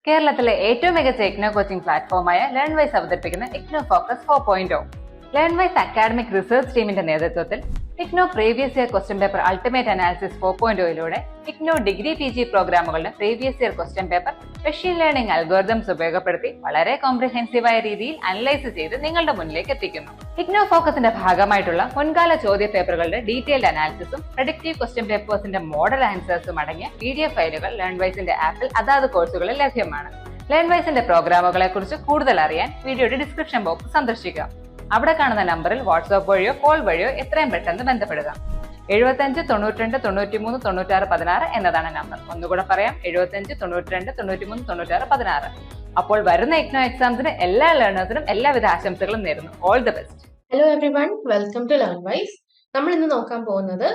കേരളത്തിലെ ഏറ്റവും മികച്ച ഇഗ്നോ കോച്ചിംഗ് പ്ലാറ്റ്ഫോമായ ലേൺവൈസ് അവതരിപ്പിക്കുന്ന IGNOU focus 4.0. Learnwise academic research ടീമിന്റെ നേതൃത്വത്തിൽ IGNOU previous year question paper ultimate analysis 4.0യിലൂടെ ഇഗ്നോ ഡിഗ്രി PG പ്രോഗ്രാമുകളുടെ previous year question paper machine learning algorithms ഉപയോഗപ്പെടുത്തി വളരെ കോംപ്രിഹെൻസീവായ രീതിയിൽ അനലൈസ് ചെയ്ത് നിങ്ങളുടെ മുന്നിലേക്ക് എത്തിക്കുന്നു. ഇഗ്നോ ഫോക്കസിന്റെ ഭാഗമായിട്ടുള്ള മുൻകാല ചോദ്യ പേപ്പറുകളുടെ ഡീറ്റെയിൽഡ് അനാലിസിസും പ്രഡിക്റ്റീവ് ക്വസ്റ്റ്യൻ പേപ്പേഴ്സിന്റെ മോഡൽ ആൻസേഴ്സും അടങ്ങിയ PDF ഫയലുകൾ ലേൺവൈസിന്റെ ആപ്പിൽ അതാത് കോഴ്സുകളിൽ ലഭ്യമാണ്. ലേൺവൈസിന്റെ പ്രോഗ്രാമുകളെ കുറിച്ച് കൂടുതൽ അറിയാൻ വീഡിയോയുടെ ഡിസ്ക്രിപ്ഷൻ ബോക്സ് സന്ദർശിക്കുക. അവിടെ കാണുന്ന നമ്പറിൽ വാട്സ്ആപ്പ് വഴിയോ കോൾ വഴിയോ എത്രയും പെട്ടെന്ന് ബന്ധപ്പെടുക. 75 92 93 96 16 എന്നതാണ് നമ്പർ. ഒന്നുകൂടെ പറയാം, 75 92 93 96 16. അപ്പോൾ വരുന്ന ഇഗ്നോ എക്സാംസിന് എല്ലാ ലേണേഴ്സിനും എല്ലാവിധ ആശംസകളും നേരുന്നു. All the best. Hello everyone, welcome to Learnwise. നമ്മൾ ഇന്ന് നോക്കാൻ പോകുന്നത്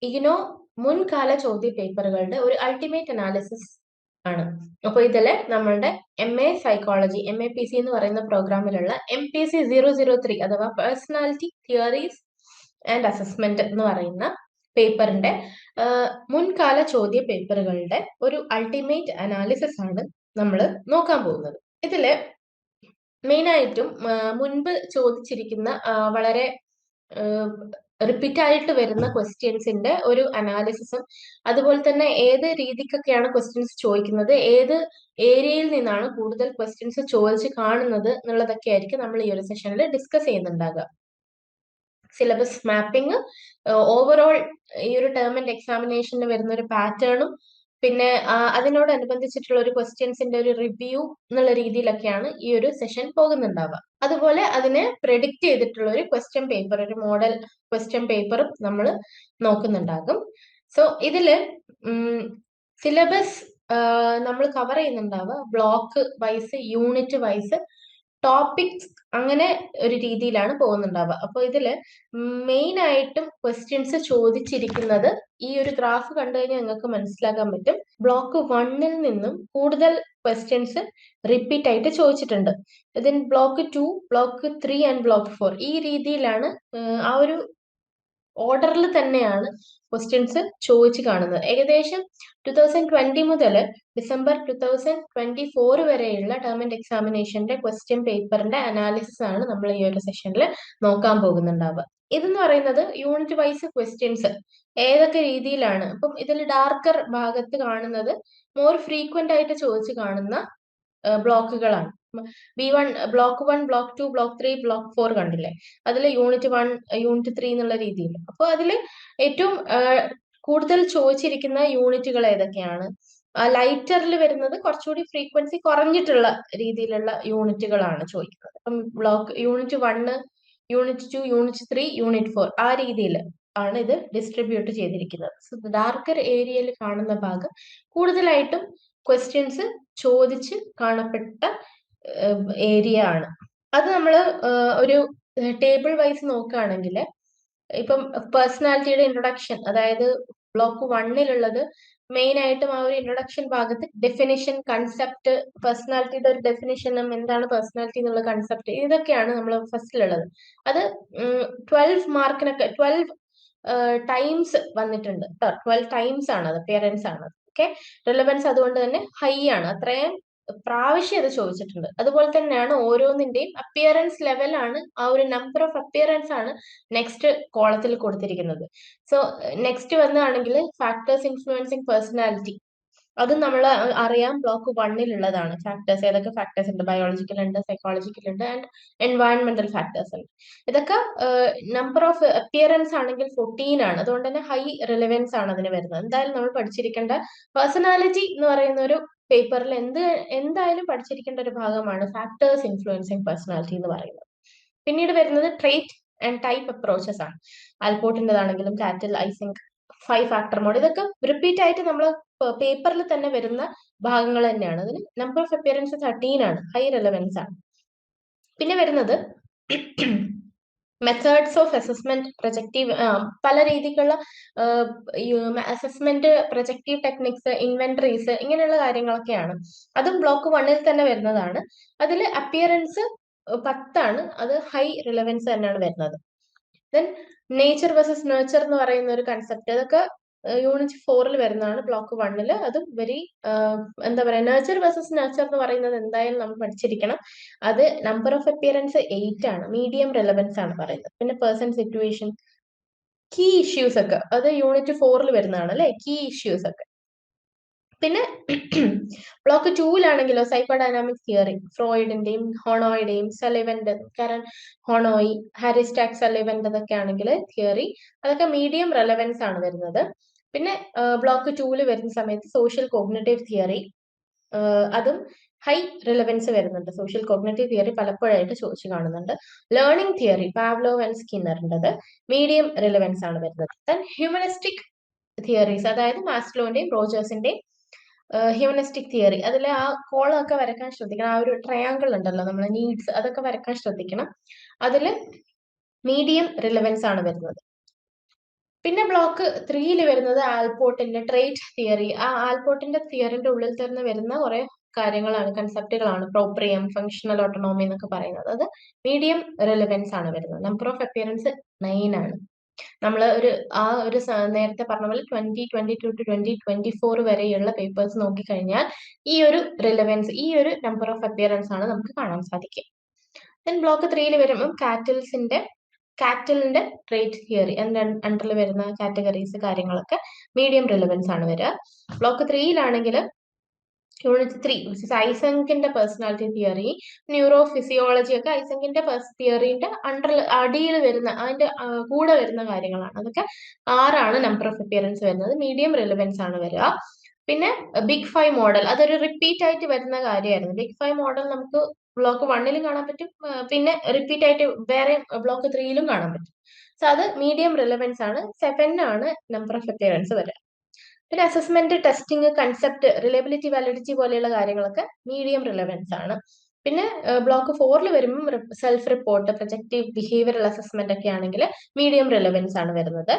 ഇഗ്നോ മുൻകാല ചോദ്യ പേപ്പറുകളുടെ ഒരു അൾട്ടിമേറ്റ് അനാലിസിസ് ആണ്. അപ്പോൾ ഇതില് നമ്മളുടെ MA സൈക്കോളജി MAPC എന്ന് പറയുന്ന പ്രോഗ്രാമിലുള്ള MPC 003 അഥവാ പേഴ്സണാലിറ്റി തിയറീസ് ആൻഡ് അസസ്മെന്റ് എന്ന് പറയുന്ന പേപ്പറിന്റെ മുൻകാല ചോദ്യ പേപ്പറുകളുടെ ഒരു അൾട്ടിമേറ്റ് അനാലിസിസ് ആണ് നമ്മൾ നോക്കാൻ പോകുന്നത്. ഇതില് മെയിനായിട്ടും മുൻപ് ചോദിച്ചിരിക്കുന്ന വളരെ റിപ്പീറ്റ് ആയിട്ട് വരുന്ന ക്വസ്റ്റ്യൻസിന്റെ ഒരു അനാലിസിസും അതുപോലെ തന്നെ ഏത് രീതിക്കൊക്കെയാണ് ക്വസ്റ്റ്യൻസ് ചോദിക്കുന്നത്, ഏത് ഏരിയയിൽ നിന്നാണ് കൂടുതൽ ക്വസ്റ്റ്യൻസ് ചോദിച്ച് കാണുന്നത് എന്നുള്ളതൊക്കെ ആയിരിക്കും നമ്മൾ ഈ ഒരു സെഷനിൽ ഡിസ്കസ് ചെയ്യുന്നുണ്ടാകുക. സിലബസ് മാപ്പിംഗ്, ഓവറോൾ ഈ ഒരു ടേം ആൻഡ് എക്സാമിനേഷന് വരുന്ന ഒരു പാറ്റേണും പിന്നെ അതിനോടനുബന്ധിച്ചിട്ടുള്ള ഒരു ക്വസ്റ്റ്യൻസിന്റെ ഒരു റിവ്യൂ എന്നുള്ള രീതിയിലൊക്കെയാണ് ഈ ഒരു സെഷൻ പോകുന്നുണ്ടാവുക. അതുപോലെ അതിനെ പ്രെഡിക്റ്റ് ചെയ്തിട്ടുള്ള ഒരു ക്വസ്റ്റ്യൻ പേപ്പർ, ഒരു മോഡൽ ക്വസ്റ്റ്യൻ പേപ്പറും നമ്മൾ നോക്കുന്നുണ്ടാകും. സോ ഇതില് സിലബസ് നമ്മൾ കവർ ചെയ്യുന്നുണ്ടാവുക block wise, unit wise, topics അങ്ങനെ ഒരു രീതിയിലാണ് പോകുന്നുണ്ടാവുക. അപ്പൊ ഇതില് മെയിൻ ആയിട്ടും ക്വസ്റ്റ്യൻസ് ചോദിച്ചിരിക്കുന്നത് ഈ ഒരു ഗ്രാഫ് കണ്ടു കഴിഞ്ഞാൽ നിങ്ങൾക്ക് മനസ്സിലാക്കാൻ പറ്റും. ബ്ലോക്ക് 1ൽ നിന്നും കൂടുതൽ ക്വസ്റ്റ്യൻസ് റിപ്പീറ്റ് ആയിട്ട് ചോദിച്ചിട്ടുണ്ട്. ഇതിന് ബ്ലോക്ക് 2, ബ്ലോക്ക് 3 ആൻഡ് ബ്ലോക്ക് 4 ഈ രീതിയിലാണ് ആ ഒരു ഓർഡറിൽ തന്നെയാണ് ക്വസ്റ്റ്യൻസ് ചോദിച്ചു കാണുന്നത്. ഏകദേശം 2020 മുതൽ ഡിസംബർ 2024 വരെയുള്ള ടേം ആൻഡ് എക്സാമിനേഷന്റെ ക്വസ്റ്റ്യൻ പേപ്പറിന്റെ അനാലിസിസ് ആണ് നമ്മൾ ഈ ഒരു സെഷനിൽ നോക്കാൻ പോകുന്നുണ്ടാവുക. ഇതെന്ന് പറയുന്നത് യൂണിറ്റ് വൈസ് ക്വസ്റ്റ്യൻസ് ഏതൊക്കെ രീതിയിലാണ്. അപ്പം ഇതിൽ ഡാർക്കർ ഭാഗത്ത് കാണുന്നത് മോർ ഫ്രീക്വന്റ് ആയിട്ട് ചോദിച്ചു കാണുന്ന ബ്ലോക്കുകളാണ്. B1, block 1, block 2, block 3, block 4 കണ്ടില്ലേ? അതിൽ യൂണിറ്റ് 1, യൂണിറ്റ് 3 എന്നുള്ള രീതിയിൽ. അപ്പോൾ അതിൽ ഏറ്റവും കൂടുതൽ ചോദിച്ചിരിക്കുന്ന യൂണിറ്റുകൾ ഏതൊക്കെയാണ്? ലൈറ്ററിൽ വരുന്നത് കുറച്ചുകൂടി ഫ്രീക്വൻസി കുറഞ്ഞിട്ടുള്ള രീതിയിലുള്ള യൂണിറ്റുകളാണ് ചോദിക്കുന്നത്. അപ്പം യൂണിറ്റ് 1, യൂണിറ്റ് 2, യൂണിറ്റ് 3, യൂണിറ്റ് 4 ആ രീതിയിൽ ആണ് ഇത് ഡിസ്ട്രിബ്യൂട്ട് ചെയ്തിരിക്കുന്നത്. സോ ഡാർക്കർ ഏരിയയിൽ കാണുന്ന ഭാഗം കൂടുതലായിട്ടും ക്വസ്റ്റ്യൻസ് ചോദിച്ച് കാണപ്പെട്ട ഏരിയ ആണ്. അത് നമ്മൾ ഒരു ടേബിൾ വൈസ് നോക്കുകയാണെങ്കിൽ ഇപ്പം പേഴ്സണാലിറ്റിയുടെ ഇൻട്രൊഡക്ഷൻ, അതായത് ബ്ലോക്ക് 1ലുള്ളത് മെയിൻ ആയിട്ടും ആ ഒരു ഇൻട്രൊഡക്ഷൻ ഭാഗത്ത് ഡെഫിനിഷൻ, കൺസെപ്റ്റ്, പേഴ്സണാലിറ്റിയുടെ ഒരു ഡെഫിനിഷനും എന്താണ് പേഴ്സണാലിറ്റി എന്നുള്ള കൺസെപ്റ്റ്, ഇതൊക്കെയാണ് നമ്മൾ ഫസ്റ്റിലുള്ളത്. അത് 12 മാർക്കിനൊക്കെ 12 ടൈംസ് വന്നിട്ടുണ്ട്. 12 ടൈംസ് ആണ്, അത് അപ്പിയറൻസ് ആണ്. ഓക്കെ, റിലവൻസ് അതുകൊണ്ട് തന്നെ ഹൈ ആണ്, അത്രയും പ്രാവശ്യം അത് ചോദിച്ചിട്ടുണ്ട്. അതുപോലെ തന്നെയാണ് ഓരോന്നിന്റെയും അപ്പിയറൻസ് ലെവലാണ്, ആ ഒരു നമ്പർ ഓഫ് അപ്പിയറൻസ് ആണ് നെക്സ്റ്റ് കോളത്തിൽ കൊടുത്തിരിക്കുന്നത്. സോ നെക്സ്റ്റ് വന്നാണെങ്കിൽ ഫാക്ടേഴ്സ് ഇൻഫ്ലുവൻസിങ് പേഴ്സണാലിറ്റി, അത് നമ്മൾ അറിയാം ബ്ലോക്ക് 1ലുള്ളതാണ്. ഫാക്ടേഴ്സ്, ഏതൊക്കെ ഫാക്ടേഴ്സ് ഉണ്ട്? ബയോളജിക്കൽ ഉണ്ട്, സൈക്കോളജിക്കൽ ഉണ്ട് ആൻഡ് എൻവയൺമെന്റൽ ഫാക്ടേഴ്സ് ഉണ്ട്. ഇതൊക്കെ നമ്പർ ഓഫ് അപ്പിയറൻസ് ആണെങ്കിൽ 14 ആണ്. അതുകൊണ്ട് തന്നെ ഹൈ റിലവൻസ് ആണ് അതിന് വരുന്നത്. എന്തായാലും നമ്മൾ പഠിച്ചിരിക്കേണ്ട പേഴ്സണാലിറ്റി എന്ന് പറയുന്ന ഒരു പേപ്പറിൽ എന്തായാലും പഠിച്ചിരിക്കേണ്ട ഒരു ഭാഗമാണ് ഫാക്ടേഴ്സ് ഇൻഫ്ലുവൻസിങ് പേഴ്സണാലിറ്റി എന്ന് പറയുന്നത്. പിന്നീട് വരുന്നത് ട്രേറ്റ് ആൻഡ് ടൈപ്പ് അപ്രോച്ചസ് ആണ്. ആൽപോർട്ടിൻ്റെതാണെങ്കിലും കാറ്റൽ, ഐസിങ്ക്, 5 ഫാക്ടർ മോഡ്, ഇതൊക്കെ റിപ്പീറ്റ് ആയിട്ട് നമ്മൾ പേപ്പറിൽ തന്നെ വരുന്ന ഭാഗങ്ങൾ തന്നെയാണ്. അതിന് നമ്പർ ഓഫ് അപ്പിയറൻസ് 13 ആണ്, ഹൈ റിലവൻസ് ആണ്. പിന്നെ വരുന്നത് മെത്തേഡ്സ് ഓഫ് അസസ്മെന്റ്, പ്രൊജക്റ്റീവ്, പല രീതിക്കുള്ള അസസ്മെന്റ്, പ്രൊജക്റ്റീവ് ടെക്നിക്സ്, ഇൻവെന്ററീസ്, ഇങ്ങനെയുള്ള കാര്യങ്ങളൊക്കെയാണ്. അതും ബ്ലോക്ക് 1ൽ തന്നെ വരുന്നതാണ്. അതിൽ അപ്പിയറൻസ് 10 ആണ്, അത് ഹൈ റിലവൻസ് തന്നെയാണ് വരുന്നത്. ദെൻ നേച്ചർ വേഴ്സസ് നേച്ചർ എന്ന് പറയുന്ന ഒരു കൺസെപ്റ്റ്, ഇതൊക്കെ യൂണിറ്റ് 4 വരുന്നതാണ്. ബ്ലോക്ക് 1 അതും വെരി എന്താ പറയുക, നേച്ചർ വേഴ്സസ് നേച്ചർ എന്ന് പറയുന്നത് എന്തായാലും നമ്മൾ പഠിച്ചിരിക്കണം. അത് നമ്പർ ഓഫ് അപ്പിയറൻസ് 8 ആണ്, മീഡിയം റെലവൻസ് ആണ് പറയുന്നത്. പിന്നെ പേഴ്സൺ സിറ്റുവേഷൻ, കീ ഇഷ്യൂസ് ഒക്കെ അത് യൂണിറ്റ് 4 വരുന്നതാണ് അല്ലെ, കീ ഇഷ്യൂസ് ഒക്കെ. പിന്നെ ബ്ലോക്ക് 2 സൈക്കോഡൈനാമിക് തിയറി, ഫ്രോയിഡിന്റെയും ഹോണോയുടെയും സലിവന്റെ, കാരണം ഹോണോയി ഹാരിസ്റ്റാക് സലിവന്റെതൊക്കെ ആണെങ്കിൽ തിയറി, അതൊക്കെ മീഡിയം റെലവൻസ് ആണ് വരുന്നത്. പിന്നെ ബ്ലോക്ക് 2 വരുന്ന സമയത്ത് സോഷ്യൽ കോഗ്നിറ്റീവ് തിയറി, അതും ഹൈ റിലവൻസ് വരുന്നുണ്ട്. സോഷ്യൽ കോഗ്നിറ്റീവ് തിയറി പലപ്പോഴായിട്ട് ചോദിച്ചു കാണുന്നുണ്ട്. ലേണിംഗ് തിയറി പാവ്ലോവ് ആൻഡ് സ്കിന്നറിൻ്റെത് മീഡിയം റിലവൻസ് ആണ് വരുന്നത്. ദെൻ ഹ്യൂമനിസ്റ്റിക് തിയറീസ്, അതായത് മാസ്ലോന്റെയും റോജേഴ്സിന്റെയും ഹ്യൂമനിസ്റ്റിക് തിയറി, അതിൽ ആ കോളൊക്കെ വരക്കാൻ ശ്രദ്ധിക്കണം. ആ ഒരു ട്രയാങ്കിൾ ഉണ്ടല്ലോ, നമ്മൾ നീഡ്സ്, അതൊക്കെ വരക്കാൻ ശ്രദ്ധിക്കണം. അതിൽ മീഡിയം റിലവൻസ് ആണ് വരുന്നത്. പിന്നെ ബ്ലോക്ക് 3 വരുന്നത് ആൽപോർട്ടിന്റെ ട്രേറ്റ് തിയറി. ആ ആൽപോർട്ടിന്റെ തിയറിന്റെ ഉള്ളിൽ തന്നെ വരുന്ന കുറെ കാര്യങ്ങളാണ്, കൺസെപ്റ്റുകളാണ്. പ്രോപ്രിയം, ഫങ്ഷണൽ ഓട്ടോണോമി എന്നൊക്കെ പറയുന്നത്. അത് മീഡിയം റിലവൻസ് ആണ് വരുന്നത്. നമ്പർ ഓഫ് അപ്പിയറൻസ് 9 ആണ്. നമ്മൾ നേരത്തെ പറഞ്ഞ പോലെ 2022 to 2024 വരെയുള്ള പേപ്പേഴ്സ് നോക്കിക്കഴിഞ്ഞാൽ ഈ ഒരു റിലവൻസ്, ഈ ഒരു നമ്പർ ഓഫ് അപ്പിയറൻസ് ആണ് നമുക്ക് കാണാൻ സാധിക്കുക. ദെൻ ബ്ലോക്ക് 3 വരുമ്പോൾ കാറ്റലിന്റെ ട്രേറ്റ് തിയറി, അതിന്റെ അണ്ടറിൽ വരുന്ന കാറ്റഗറീസ് കാര്യങ്ങളൊക്കെ മീഡിയം റിലവൻസ് ആണ് വരിക. ബ്ലോക്ക് 3 യൂണിറ്റ് 3 ഐസങ്കിന്റെ പേഴ്സണാലിറ്റി തിയറി, ന്യൂറോ ഫിസിയോളജി ഒക്കെ ഐസങ്കിന്റെ തിയറിന്റെ അടിയിൽ വരുന്ന, അതിന്റെ കൂടെ വരുന്ന കാര്യങ്ങളാണ്. അതൊക്കെ 6 നമ്പർ ഓഫ് അപ്പിയറൻസ് വരുന്നത്, മീഡിയം റിലവൻസ് ആണ് വരിക. പിന്നെ ബിഗ് 5 മോഡൽ, അതൊരു റിപ്പീറ്റ് ആയിട്ട് വരുന്ന കാര്യമായിരുന്നു. ബിഗ് 5 മോഡൽ നമുക്ക് ബ്ലോക്ക് 1 കാണാൻ പറ്റും, പിന്നെ റിപ്പീറ്റ് ആയിട്ട് വേറെ ബ്ലോക്ക് 3 കാണാൻ പറ്റും. സോ അത് മീഡിയം റിലവൻസ് ആണ്. 7 ആണ് നമ്പർ ഓഫ് അപ്പിയറൻസ് വരിക. പിന്നെ assessment, testing, concept, reliability, validity പോലെയുള്ള കാര്യങ്ങളൊക്കെ മീഡിയം റിലവൻസ് ആണ്. പിന്നെ ബ്ലോക്ക് 4 വരുമ്പോൾ self report, projective behavioural assessment ഒക്കെ ആണെങ്കിൽ മീഡിയം റിലവൻസ് ആണ് വരുന്നത്.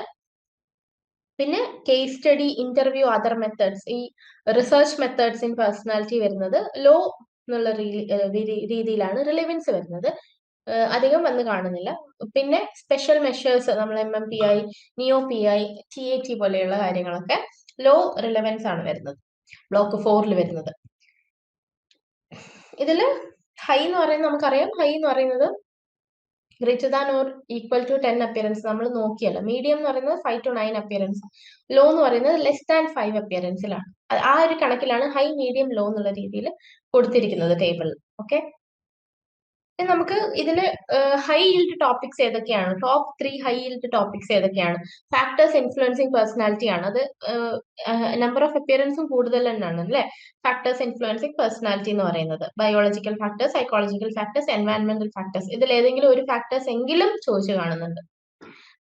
പിന്നെ case study, interview, other methods, ഈ റിസർച്ച് മെത്തേഡ്സ് ഇൻ പേഴ്സണാലിറ്റി വരുന്നത് ലോ എന്നുള്ള രീതിയിലാണ് റിലവൻസ് വരുന്നത്, അധികം വന്ന് കാണുന്നില്ല. പിന്നെ സ്പെഷ്യൽ മെഷേഴ്സ്, നമ്മൾ MMPI, NEO-PI, TAT പോലെയുള്ള കാര്യങ്ങളൊക്കെ ലോ റിലവൻസ് ആണ് വരുന്നത്, ബ്ലോക്ക് 4 വരുന്നത്. ഇതില് ഹൈ എന്ന് പറയുന്നത് നമുക്കറിയാം, ഹൈ എന്ന് പറയുന്നത് greater than or equal to 10 appearance നമ്മൾ നോക്കിയല്ല. മീഡിയം എന്ന് പറയുന്നത് 5 to 9 അപ്പിയറൻസ്, ലോ എന്ന് പറയുന്നത് ലെസ് ദാൻ 5 അപ്പിയറൻസിലാണ്. ആ ഒരു കണക്കിലാണ് ഹൈ, മീഡിയം, ലോ എന്നുള്ള രീതിയിൽ കൊടുത്തിരിക്കുന്നത് ടേബിളിൽ. ഓക്കെ, നമുക്ക് ഇതില് ഹൈ yield ടോപ്പിക്സ് ഏതൊക്കെയാണ്, ടോപ്പ് 3 ഹൈ yield ടോപ്പിക്സ് ഏതൊക്കെയാണ്? ഫാക്ടേഴ്സ് ഇൻഫ്ലുവൻസിങ് പേഴ്സണാലിറ്റി ആണ്. അത് നമ്പർ ഓഫ് അപ്പിയറൻസും കൂടുതൽ തന്നെയാണ് അല്ലെ. ഫാക്ടേഴ്സ് ഇൻഫ്ലുവൻസിങ് പേഴ്സണാലിറ്റി എന്ന് പറയുന്നത് ബയോളജിക്കൽ ഫാക്ടേഴ്സ്, സൈക്കോളജിക്കൽ ഫാക്ടേഴ്സ്, എൻവയൺമെന്റൽ ഫാക്ടേഴ്സ്, ഇതിൽ ഏതെങ്കിലും ഒരു ഫാക്ടേഴ്സ് എങ്കിലും ചോദിച്ചു കാണുന്നുണ്ട്.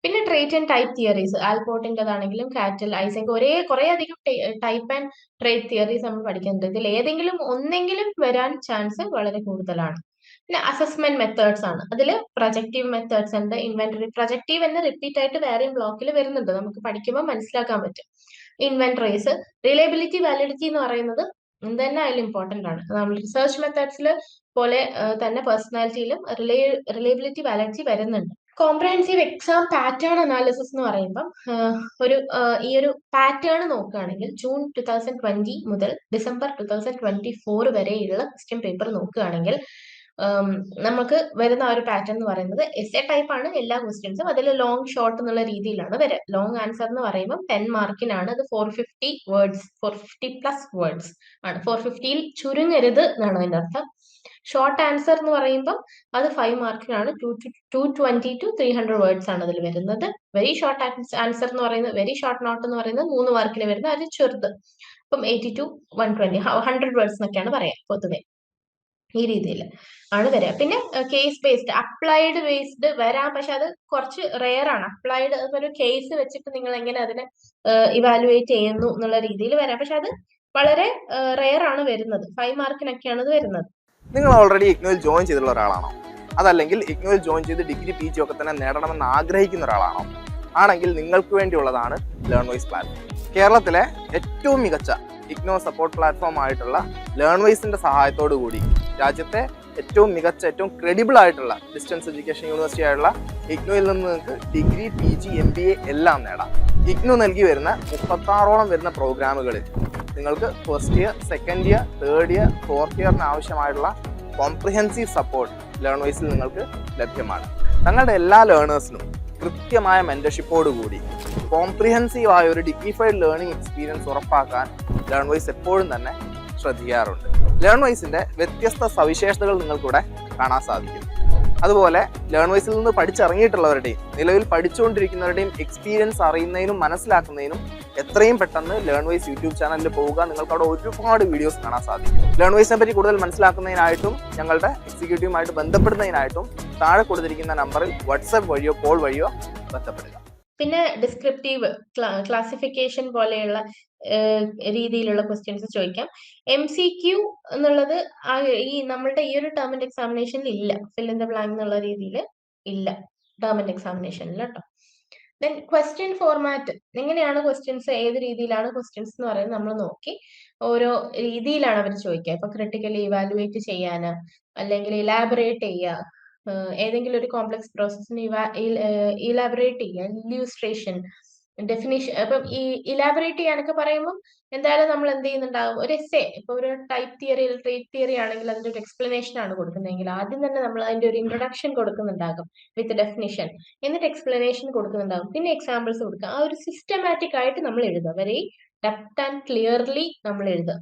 പിന്നെ ട്രേറ്റ് ആൻഡ് ടൈപ്പ് തിയറീസ്, ആൽപോർട്ടിൻ്റെതാണെങ്കിലും കാറ്റൽ, ഐസങ്ക്, കുറെ അധികം ടൈപ്പ് ആൻഡ് ട്രേറ്റ് തിയറീസ് നമ്മൾ പഠിക്കുന്നുണ്ട്. ഇതിൽ ഏതെങ്കിലും ഒന്നെങ്കിലും വരാൻ ചാൻസ് വളരെ കൂടുതലാണ്. പിന്നെ അസസ്മെന്റ് മെത്തേഡ്സ് ആണ്. അതിൽ പ്രൊജക്റ്റീവ് മെത്തേഡ്സ് ഉണ്ട്, ഇൻവെന്ററി. പ്രൊജക്റ്റീവ് എന്ന് റിപ്പീറ്റ് ആയിട്ട് വേറെയും ബ്ലോക്കിൽ വരുന്നുണ്ട്, നമുക്ക് പഠിക്കുമ്പോൾ മനസ്സിലാക്കാൻ പറ്റും. ഇൻവെന്ററീസ്, റിലയബിലിറ്റി, വാലിഡിറ്റി എന്ന് പറയുന്നത് എന്തെന്നെ ആയാലും ഇമ്പോർട്ടന്റ് ആണ്. നമ്മൾ റിസർച്ച് മെത്തേഡ്സിൽ പോലെ തന്നെ പേഴ്സണാലിറ്റിയിലും റിലയബിലിറ്റി, വാലിഡിറ്റി വരുന്നുണ്ട്. കോംപ്രഹെൻസീവ് എക്സാം പാറ്റേൺ അനാലിസിസ് എന്ന് പറയുമ്പം ഈ ഒരു പാറ്റേൺ നോക്കുകയാണെങ്കിൽ ജൂൺ 2020 മുതൽ ഡിസംബർ 2024 വരെയുള്ള ക്വസ്റ്റ്യൻ പേപ്പർ നോക്കുകയാണെങ്കിൽ നമുക്ക് വരുന്ന ആ ഒരു പാറ്റേൺ എന്ന് പറയുന്നത് എസ്എ ടൈപ്പ് ആണ് എല്ലാ ക്വസ്റ്റ്യൻസും. അതിൽ ലോങ് ഷോർട്ട് എന്നുള്ള രീതിയിലാണ് വരിക. ലോങ് ആൻസർ എന്ന് പറയുമ്പോൾ 10 മാർക്കിനാണ്. അത് 450 വേർഡ്സ്, 450+ വേർഡ്സ് ആണ്. 450യിൽ ചുരുങ്ങരുത് എന്നാണ് അതിന്റെ അർത്ഥം. ഷോർട്ട് ആൻസർ എന്ന് പറയുമ്പോൾ അത് 5 മാർക്കിനാണ്. 220 to 300 വേർഡ്സ് ആണ് അതിൽ വരുന്നത്. വെരി ഷോർട്ട് ആൻസർ എന്ന് പറയുന്നത്, വെരി ഷോർട്ട് നോട്ട് എന്ന് പറയുന്നത് 3 മാർക്കിന് വരുന്നത്, അത് ചെറുത്. ഇപ്പം 80 to 120, 100 വേർഡ്സ് എന്നൊക്കെയാണ് പറയാം പൊതുവെ. ഈ രീതിയിൽ ആണ് വരിക. പിന്നെ കേസ് ബേസ്ഡ്, അപ്ലൈഡ് ബേസ്ഡ് വരാം, പക്ഷെ അത് കുറച്ച് റെയർ ആണ്. അപ്ലൈഡ് ഒരു കേസ് വെച്ചിട്ട് നിങ്ങൾ എങ്ങനെ അതിനെ ഇവാലുവേറ്റ് ചെയ്യുന്നു എന്നുള്ള രീതിയിൽ വരാം, പക്ഷെ അത് വളരെ റെയർ ആണ് വരുന്നത്. 5 മാർക്കിനൊക്കെയാണ് ഇത് വരുന്നത്. നിങ്ങൾ ഓൾറെഡി ഇഗ്നോയിൽ ജോയിൻ ചെയ്തിട്ടുള്ള ഒരാളാണോ? അതല്ലെങ്കിൽ ഇഗ്നോയിൽ ജോയിൻ ചെയ്ത് ഡിഗ്രി PG ഒക്കെ തന്നെ നേടണമെന്ന് ആഗ്രഹിക്കുന്ന ഒരാളാണോ? ആണെങ്കിൽ നിങ്ങൾക്ക് വേണ്ടിയുള്ളതാണ് ലേൺവൈസ് പ്ലാറ്റ്ഫോം. കേരളത്തിലെ ഏറ്റവും മികച്ച ഇഗ്നോ സപ്പോർട്ട് പ്ലാറ്റ്ഫോം ആയിട്ടുള്ള ലേൺവൈസിന്റെ സഹായത്തോടു കൂടി രാജ്യത്തെ ഏറ്റവും മികച്ച ഏറ്റവും ക്രെഡിബിൾ ആയിട്ടുള്ള ഡിസ്റ്റൻസ് എഡ്യൂക്കേഷൻ യൂണിവേഴ്സിറ്റി ആയിട്ടുള്ള ഇഗ്നുവിൽ നിന്ന് നിങ്ങൾക്ക് ഡിഗ്രി PG MBA എല്ലാം നേടാം. ഇഗ്നു നൽകി വരുന്ന 36ഓളം വരുന്ന പ്രോഗ്രാമുകളിൽ നിങ്ങൾക്ക് first year, second year, third year, fourth ഇയറിന് ആവശ്യമായിട്ടുള്ള കോംപ്രിഹെൻസീവ് സപ്പോർട്ട് ലേൺവൈസിൽ നിങ്ങൾക്ക് ലഭ്യമാണ്. തങ്ങളുടെ എല്ലാ ലേണേഴ്സിനും കൃത്യമായ മെന്റർഷിപ്പോടുകൂടി കോംപ്രിഹെൻസീവ് ആയ ഒരു ഡിഗ്നിഫൈഡ് ലേണിംഗ് എക്സ്പീരിയൻസ് ഉറപ്പാക്കാൻ ലേൺവൈസ് എപ്പോഴും തന്നെ ശ്രദ്ധിക്കാറുണ്ട്. ലേൺവൈസിന്റെ വ്യത്യസ്ത സവിശേഷതകൾ നിങ്ങൾക്കിവിടെ കാണാൻ സാധിക്കും. അതുപോലെ ലേൺവൈസിൽ നിന്ന് പഠിച്ചിറങ്ങിയിട്ടുള്ളവരുടെയും നിലവിൽ പഠിച്ചുകൊണ്ടിരിക്കുന്നവരുടെയും എക്സ്പീരിയൻസ് അറിയുന്നതിനും മനസ്സിലാക്കുന്നതിനും എത്രയും പെട്ടെന്ന് ലേൺവൈസ് യൂട്യൂബ് ചാനലിൽ പോവുക. നിങ്ങൾക്ക് അവിടെ ഒരുപാട് വീഡിയോസ് കാണാൻ സാധിക്കും. ലേൺവൈസിനെ പറ്റി കൂടുതൽ മനസ്സിലാക്കുന്നതിനായിട്ടും ഞങ്ങളുടെ എക്സിക്യൂട്ടീവുമായിട്ട് ബന്ധപ്പെടുന്നതിനായിട്ടും താഴെ കൊടുത്തിരിക്കുന്ന നമ്പറിൽ വാട്സാപ്പ് വഴിയോ കോൾ വഴിയോ ബന്ധപ്പെടുക. പിന്നെ ഡിസ്ക്രിപ്റ്റീവ് ക്ലാസിഫിക്കേഷൻ പോലെയുള്ള രീതിയിലുള്ള ക്വസ്റ്റ്യൻസ് ചോദിക്കാം. MCQ എന്നുള്ളത് ഈ നമ്മളുടെ ഈ ഒരു ടേം ആൻഡ് എക്സാമിനേഷനിൽ ഇല്ല. ഫിൽ ഇൻ ദ ബ്ലാങ്ക് എന്നുള്ള രീതിയിൽ ഇല്ല ടേം ആൻഡ് എക്സാമിനേഷനിൽ കേട്ടോ. ദെൻ ക്വസ്റ്റ്യൻ ഫോർമാറ്റ്, എങ്ങനെയാണ് ക്വസ്റ്റ്യൻസ്, ഏത് രീതിയിലാണ് ക്വസ്റ്റ്യൻസ് എന്ന് പറയുന്നത് നമ്മൾ നോക്കി. ഓരോ രീതിയിലാണ് അവർ ചോദിക്കുക. ഇപ്പൊ ക്രിട്ടിക്കലി ഇവാലുവേറ്റ് ചെയ്യാന്, അല്ലെങ്കിൽ ഇലാബറേറ്റ് ചെയ്യുക, ഏതെങ്കിലും ഒരു കോംപ്ലക്സ് പ്രോസസ്സിന് ഇലാബറേറ്റ് ചെയ്യുക, ഇല്യൂസ്ട്രേഷൻ, ഡെഫിനിഷൻ. അപ്പം ഈ ഇലാബറേറ്റ് ചെയ്യാനൊക്കെ പറയുമ്പോൾ എന്തായാലും നമ്മൾ എന്ത് ചെയ്യുന്നുണ്ടാവും, ഒരു എസ്സേ. ഇപ്പൊ ഒരു ടൈപ്പ് തിയറി, ട്രേറ്റ് തിയറി ആണെങ്കിൽ അതിന്റെ ഒരു എക്സ്പ്ലനേഷൻ ആണ് കൊടുക്കുന്നതെങ്കിൽ ആദ്യം തന്നെ നമ്മൾ അതിന്റെ ഒരു ഇൻട്രൊഡക്ഷൻ കൊടുക്കുന്നുണ്ടാകും വിത്ത് ഡെഫിനിഷൻ, എന്നിട്ട് എക്സ്പ്ലനേഷൻ കൊടുക്കുന്നുണ്ടാകും, പിന്നെ എക്സാമ്പിൾസ് കൊടുക്കുക. ആ ഒരു സിസ്റ്റമാറ്റിക് ആയിട്ട് നമ്മൾ എഴുതുക, വെരി ഡെപ്ത് ആൻഡ് ക്ലിയർലി നമ്മൾ എഴുതുക.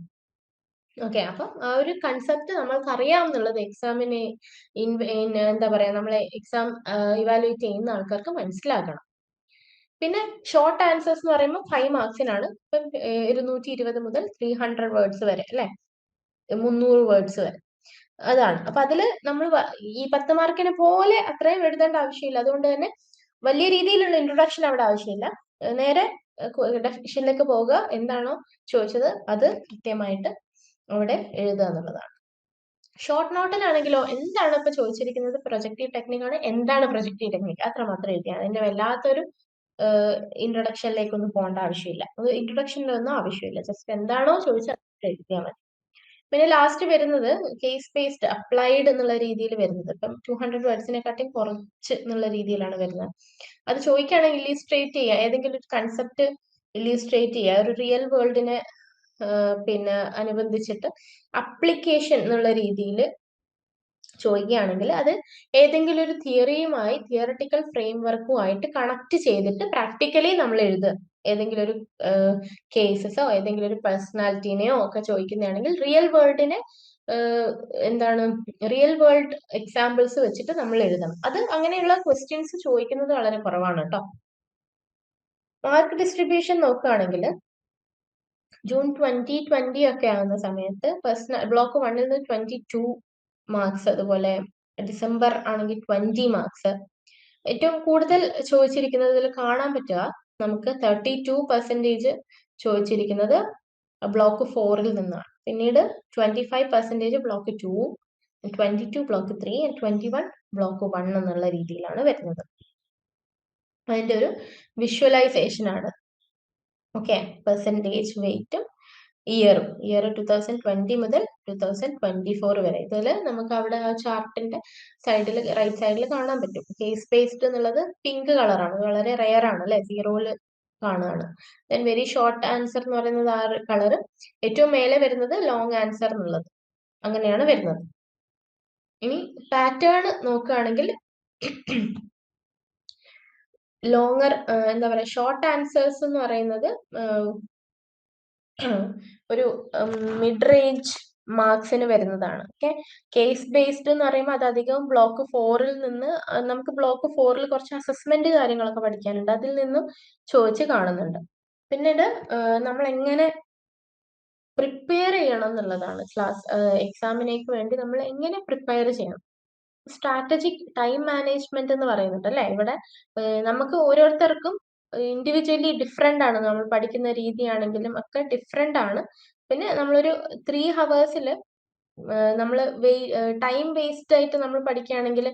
ഓക്കെ, അപ്പം ആ ഒരു കൺസെപ്റ്റ് നമ്മൾക്ക് അറിയാമെന്നുള്ളത് എക്സാമിന് എന്താ പറയാ, നമ്മളെ എക്സാം ഇവാലുവേറ്റ് ചെയ്യുന്ന ആൾക്കാർക്ക് മനസ്സിലാക്കണം. പിന്നെ ഷോർട്ട് ആൻസേഴ്സ് എന്ന് പറയുമ്പോൾ 5 മാർക്സിനാണ്. ഇപ്പം 220 മുതൽ 300 വേർഡ്സ് വരെ, അല്ലെ, 300 വേർഡ്സ് വരെ, അതാണ്. അപ്പൊ അതില് നമ്മൾ ഈ 10 മാർക്കിനെ പോലെ അത്രയും എഴുതേണ്ട ആവശ്യമില്ല. അതുകൊണ്ട് തന്നെ വലിയ രീതിയിലുള്ള ഇൻട്രൊഡക്ഷൻ അവിടെ ആവശ്യമില്ല. നേരെ ഡെഫിനിഷനിലേക്ക് പോവുക, എന്താണോ ചോദിച്ചത് അത് കൃത്യമായിട്ട് അവിടെ എഴുതുക എന്നുള്ളതാണ്. ഷോർട്ട് നോട്ടിലാണെങ്കിലോ എന്താണ് ഇപ്പൊ ചോദിച്ചിരിക്കുന്നത്, പ്രൊജക്റ്റീവ് ടെക്നിക് ആണ്, എന്താണ് പ്രൊജക്റ്റീവ് ടെക്നിക് അത്ര മാത്രം എഴുതിയാണ്. അതിന്റെ വല്ലാത്തൊരു ഇൻട്രൊഡക്ഷനിലേക്കൊന്നും പോകേണ്ട ആവശ്യമില്ല. അത് ഇൻട്രൊഡക്ഷനിലൊന്നും ആവശ്യമില്ല, ജസ്റ്റ് എന്താണോ ചോദിച്ചത് എഴുതിയാൽ മതി. പിന്നെ ലാസ്റ്റ് വരുന്നത് കേസ് ബേസ്ഡ് അപ്ലൈഡ് എന്നുള്ള രീതിയിൽ വരുന്നത്. ഇപ്പം 200 വേർഡ്സിനെക്കാട്ടും കുറച്ച് എന്നുള്ള രീതിയിലാണ് വരുന്നത്. അത് ചോദിക്കുകയാണെങ്കിൽ ഇല്യൂസ്ട്രേറ്റ് ചെയ്യുക, ഏതെങ്കിലും ഒരു കൺസെപ്റ്റ് ഇല്യൂസ്ട്രേറ്റ് ചെയ്യുക, ഒരു റിയൽ വേൾഡിനെ പിന്നെ അനുബന്ധിച്ചിട്ട് അപ്ലിക്കേഷൻ എന്നുള്ള രീതിയിൽ ചോദിക്കുകയാണെങ്കിൽ അത് ഏതെങ്കിലും ഒരു തിയറിയുമായി, തിയറട്ടിക്കൽ ഫ്രെയിംവർക്കുമായിട്ട് കണക്ട് ചെയ്തിട്ട് പ്രാക്ടിക്കലി നമ്മൾ എഴുതുക. ഏതെങ്കിലും ഒരു കേസസോ ഏതെങ്കിലും ഒരു പേഴ്സണാലിറ്റീനെയോ ഒക്കെ ചോദിക്കുന്നതാണെങ്കിൽ റിയൽ വേൾഡിനെ എന്താണ്, റിയൽ വേൾഡ് എക്സാമ്പിൾസ് വെച്ചിട്ട് നമ്മൾ എഴുതണം. അത് അങ്ങനെയുള്ള ക്വസ്റ്റ്യൻസ് ചോദിക്കുന്നത് വളരെ കുറവാണ് കേട്ടോ. മാർക്ക് ഡിസ്ട്രിബ്യൂഷൻ നോക്കുകയാണെങ്കിൽ ജൂൺ 2020 ഒക്കെ ആകുന്ന സമയത്ത് ബ്ലോക്ക് 1ൽ നിന്ന് 22 മാർക്സ്, അതുപോലെ ഡിസംബർ ആണെങ്കിൽ 20 മാർക്സ്. ഏറ്റവും കൂടുതൽ ചോദിച്ചിരിക്കുന്നതിൽ കാണാൻ പറ്റുക നമുക്ക് 32% ചോദിച്ചിരിക്കുന്നത് ബ്ലോക്ക് 4ൽ നിന്നാണ്. പിന്നീട് 25% ബ്ലോക്ക് 2, 22 ബ്ലോക്ക് 3, 21 ബ്ലോക്ക് 1 എന്നുള്ള രീതിയിലാണ് വരുന്നത്. അതിന്റെ ഒരു വിഷ്വലൈസേഷൻ ആണ്. ഓക്കെ, പെർസെൻറ്റേജ് വെയിറ്റും ഇയർ 2020 മുതൽ 2024 വരെ. ഇതിൽ നമുക്ക് അവിടെ ആ ചാർട്ടിന്റെ സൈഡിൽ, റൈറ്റ് സൈഡിൽ കാണാൻ പറ്റും. കേസ് ബേസ്ഡ് എന്നുള്ളത് പിങ്ക് കളറാണ്, വളരെ റെയർ ആണ് അല്ലെ, 0ൽ കാണുകയാണ്. ദെൻ വെരി ഷോർട്ട് ആൻസർ എന്ന് പറയുന്നത് ആ കളറ്. ഏറ്റവും മേലെ വരുന്നത് ലോങ് ആൻസർ എന്നുള്ളത്, അങ്ങനെയാണ് വരുന്നത്. ഇനി പാറ്റേൺ നോക്കുകയാണെങ്കിൽ ലോങ്ങർ എന്താ പറയാ, ഷോർട്ട് ആൻസേഴ്സ് എന്ന് പറയുന്നത് ഒരു മിഡ് റേഞ്ച് മാർക്സിന് വരുന്നതാണ്. ഓക്കെ, കേസ് ബേസ്ഡ് എന്ന് പറയുമ്പോൾ അത് അധികം ബ്ലോക്ക് 4ൽ നിന്ന്, നമുക്ക് ബ്ലോക്ക് 4ൽ കുറച്ച് അസസ്മെന്റ് കാര്യങ്ങളൊക്കെ പഠിക്കാനുണ്ട്, അതിൽ നിന്നും ചോദിച്ച് കാണുന്നുണ്ട്. പിന്നീട് നമ്മൾ എങ്ങനെ പ്രിപ്പയർ ചെയ്യണം എന്നുള്ളതാണ്. ക്ലാസ് എക്സാമിനേക്ക് വേണ്ടി നമ്മൾ എങ്ങനെ പ്രിപ്പയർ ചെയ്യണം. സ്ട്രാറ്റജിക് ടൈം മാനേജ്മെന്റ് എന്ന് പറയുന്നുണ്ട് അല്ലെ. ഇവിടെ നമുക്ക് ഓരോരുത്തർക്കും ഇൻഡിവിജ്വലി ഡിഫറെന്റ് ആണ്, നമ്മൾ പഠിക്കുന്ന രീതിയാണെങ്കിലും ഒക്കെ ഡിഫറെന്റ് ആണ്. പിന്നെ നമ്മളൊരു 3 ഹവേഴ്സിൽ നമ്മൾ ടൈം വേസ്റ്റ് ആയിട്ട് നമ്മൾ പഠിക്കുകയാണെങ്കിൽ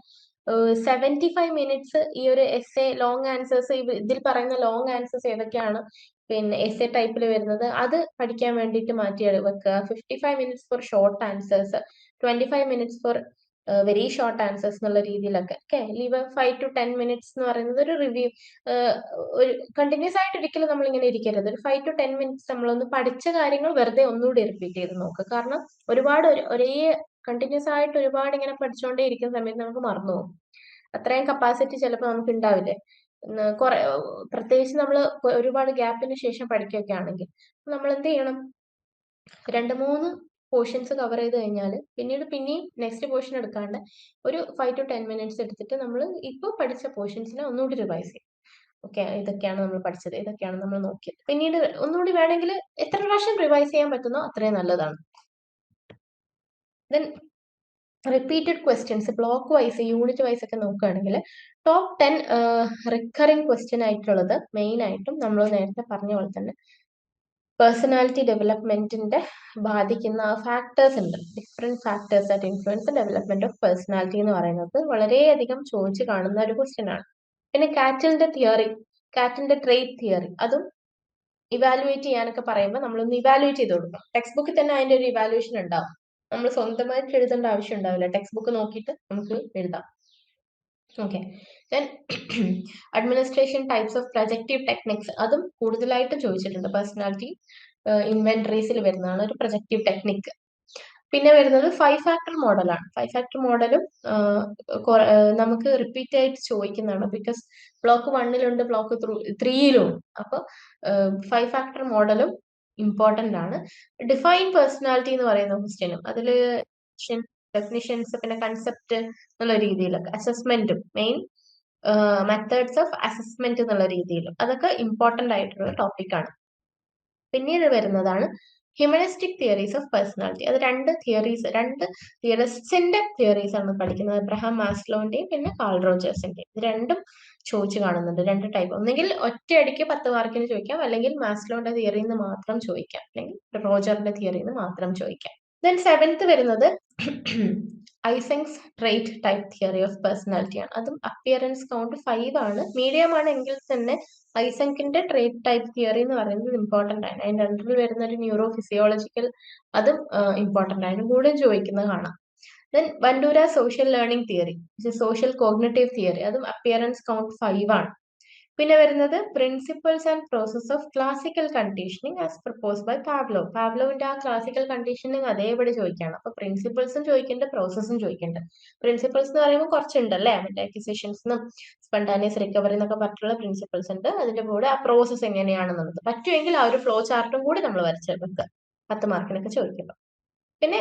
75 മിനിറ്റ്സ് ഈ ഒരു എസ്സേ ലോങ് ആൻസേഴ്സ്, ഇതിൽ പറയുന്ന ലോങ് ആൻസേഴ്സ് ഏതൊക്കെയാണ് പിന്നെ എസ്സേ ടൈപ്പിൽ വരുന്നത് അത് പഠിക്കാൻ വേണ്ടിയിട്ട് മാറ്റി വെക്കുക. 55 minutes for short answers, 25 minutes four very short answers എന്നുള്ള രീതിയിലൊക്കെ ഓക്കെ ലീവ് 5 to 10 minutes എന്ന് പറയുന്നത് ഒരു റിവ്യൂ. ഒരു കണ്ടിന്യൂസ് ആയിട്ട് ഒരിക്കലും നമ്മൾ ഇങ്ങനെ ഇരിക്കരുത്. ഒരു 5 to 10 minutes നമ്മളൊന്ന് പഠിച്ച കാര്യങ്ങൾ വെറുതെ ഒന്നുകൂടി റിപ്പീറ്റ് ചെയ്ത് നോക്കുക. കാരണം ഒരുപാട് ഒരേ കണ്ടിന്യൂസ് ആയിട്ട് ഒരുപാട് ഇങ്ങനെ പഠിച്ചുകൊണ്ടേ ഇരിക്കുന്ന സമയത്ത് നമുക്ക് മറന്നു പോകും. അത്രയും കപ്പാസിറ്റി ചിലപ്പോൾ നമുക്ക് ഉണ്ടാവില്ലേ. കുറെ പ്രത്യേകിച്ച് നമ്മൾ ഒരുപാട് ഗ്യാപ്പിന് ശേഷം പഠിക്കുകയൊക്കെ ആണെങ്കിൽ നമ്മൾ എന്ത് ചെയ്യണം, 2-3 പോർഷൻസ് കവർ ചെയ്ത് കഴിഞ്ഞാൽ പിന്നെയും നെക്സ്റ്റ് പോർഷൻ എടുക്കാണ്ട് ഒരു 5 to 10 minutes എടുത്തിട്ട് നമ്മൾ ഇപ്പോൾ പഠിച്ച പോർഷൻസിനെ ഒന്നുകൂടി റിവൈസ് ചെയ്യും. ഓക്കെ, ഇതൊക്കെയാണ് നമ്മൾ പഠിച്ചത്, ഇതൊക്കെയാണ് നമ്മൾ നോക്കിയത്. പിന്നീട് ഒന്നുകൂടി വേണമെങ്കിൽ എത്ര പ്രാവശ്യം റിവൈസ് ചെയ്യാൻ പറ്റുന്നോ അത്രയും നല്ലതാണ്. Then repeated questions block wise unit wise ഒക്കെ നോക്കുകയാണെങ്കിൽ ടോപ്പ് 10 റിക്കറിംഗ് ക്വസ്റ്റ്യൻ ആയിട്ടുള്ളത് മെയിൻ ആയിട്ടും നമ്മൾ നേരത്തെ പറഞ്ഞ പോലെ തന്നെ പേഴ്സണാലിറ്റി ഡെവലപ്മെന്റിന്റെ ബാധിക്കുന്ന ഫാക്ടേഴ്സ് ഉണ്ട്. Different factors that influence development of personality എന്ന് പറയുന്നത് വളരെയധികം ചോദിച്ചു കാണുന്ന ഒരു ക്വസ്റ്റ്യൻ ആണ്. പിന്നെ കാറ്റിന്റെ ട്രേറ്റ് തിയറി അതും ഇവാലുവേറ്റ് ചെയ്യാനൊക്കെ പറയുമ്പോൾ നമ്മളൊന്ന് ഇവാലുവേറ്റ് ചെയ്ത് കൊടുക്കണം. ടെക്സ്റ്റ് ബുക്കിൽ തന്നെ അതിന്റെ ഒരു ഇവാലുവേഷൻ ഉണ്ടാവും. നമ്മൾ സ്വന്തമായിട്ട് എഴുതേണ്ട ആവശ്യം ഉണ്ടാവില്ല. ടെക്സ്റ്റ് ബുക്ക് നോക്കിയിട്ട് നമുക്ക് എഴുതാം. Okay, then administration types of projective techniques അതും കൂടുതലായിട്ട് ചോദിച്ചിട്ടുണ്ട്. പേഴ്സണാലിറ്റി ഇൻവെന്ററീസിൽ വരുന്നതാണ് ഒരു പ്രൊജക്റ്റീവ് ടെക്നിക്ക്. പിന്നെ വരുന്നത് 5 factor മോഡലാണ്. 5 factor മോഡലും നമുക്ക് റിപ്പീറ്റ് ആയിട്ട് ചോദിക്കുന്നതാണ്. ബിക്കോസ് ബ്ലോക്ക് 1-ലുണ്ട്, ബ്ലോക്ക് 3-ലും. അപ്പൊ 5 factor മോഡലും ഇമ്പോർട്ടന്റ് ആണ്. ഡിഫൈൻ പേഴ്സണാലിറ്റി എന്ന് പറയുന്ന ക്വസ്റ്റ്യനും അതില് ഡെഫിനിഷൻസ് പിന്നെ കൺസെപ്റ്റ് എന്നുള്ള രീതിയിലൊക്കെ അസസ്മെന്റും മെയിൻ മെത്തേഡ്സ് ഓഫ് അസസ്മെന്റ് എന്നുള്ള രീതിയിലും അതൊക്കെ ഇമ്പോർട്ടന്റ് ആയിട്ടുള്ള ടോപ്പിക്കാണ്. പിന്നീട് വരുന്നതാണ് ഹ്യൂമനിസ്റ്റിക് തിയറീസ് ഓഫ് പേഴ്സണാലിറ്റി. അത് രണ്ട് തിയറിസ്റ്റിന്റെ തിയറീസ് ആണ് പഠിക്കുന്നത്. അബ്രഹാം മാസ്ലോന്റെയും പിന്നെ കാൾ റോജേഴ്സിന്റെയും. ഇത് രണ്ടും ചോദിച്ചു കാണുന്നുണ്ട്. 2 ടൈപ്പ്. ഒന്നെങ്കിൽ ഒറ്റയടിക്ക് 10 മാർക്കിന് ചോദിക്കാം, അല്ലെങ്കിൽ മാസ്ലോന്റെ തിയറിയിൽ നിന്ന് മാത്രം ചോദിക്കാം, അല്ലെങ്കിൽ റോജറിന്റെ തിയറിയിൽ നിന്ന് മാത്രം ചോദിക്കാം. ദെൻ 7th വരുന്നത് Eysenck's trait type theory of personality ആണ്. അതും അപ്പിയറൻസ് കൗണ്ട് 5 ആണ്. മീഡിയം ആണ് എങ്കിൽ തന്നെ ഐസെങ്കിന്റെ ട്രേറ്റ് ടൈപ്പ് തിയറി എന്ന് പറയുന്നത് ഇമ്പോർട്ടന്റ് ആണ്. അതിന്റെ അണ്ടറിൽ വരുന്ന ഒരു ന്യൂറോ ഫിസിയോളജിക്കൽ അതും ഇമ്പോർട്ടന്റ് ആണ്. കൂടെ ചോദിക്കുന്നത് കാണാം. Then Bandura social learning theory, social cognitive theory, അതും അപ്പിയറൻസ് കൗണ്ട് 5 ആണ്. പിന്നെ വരുന്നത് principles and process of classical conditioning as propose by പാവ്ലോവിന്റെ ആ ക്ലാസിക്കൽ കണ്ടീഷനിങ് അതേപടി ചോദിക്കുകയാണ്. അപ്പൊ പ്രിൻസിപ്പിൾസും ചോദിക്കേണ്ട, പ്രോസസ്സും ചോദിക്കേണ്ട. പ്രിൻസിപ്പിൾസ് എന്ന് പറയുമ്പോൾ കുറച്ചുണ്ടല്ലേ, മറ്റേ അക്വിസിഷൻസിനും സ്പോണ്ടാനിയസ് റിക്കവറി എന്നൊക്കെ പറഞ്ഞിട്ടുള്ള പ്രിൻസിപ്പിൾസ് ഉണ്ട്. അതിന്റെ കൂടെ ആ പ്രോസസ് എങ്ങനെയാണെന്നുള്ളത് പറ്റുമെങ്കിൽ ആ ഒരു ഫ്ലോ ചാർട്ടും കൂടി നമ്മൾ വരച്ച് വെക്കുക 10 മാർക്കിനൊക്കെ ചോദിക്കുമ്പോൾ. പിന്നെ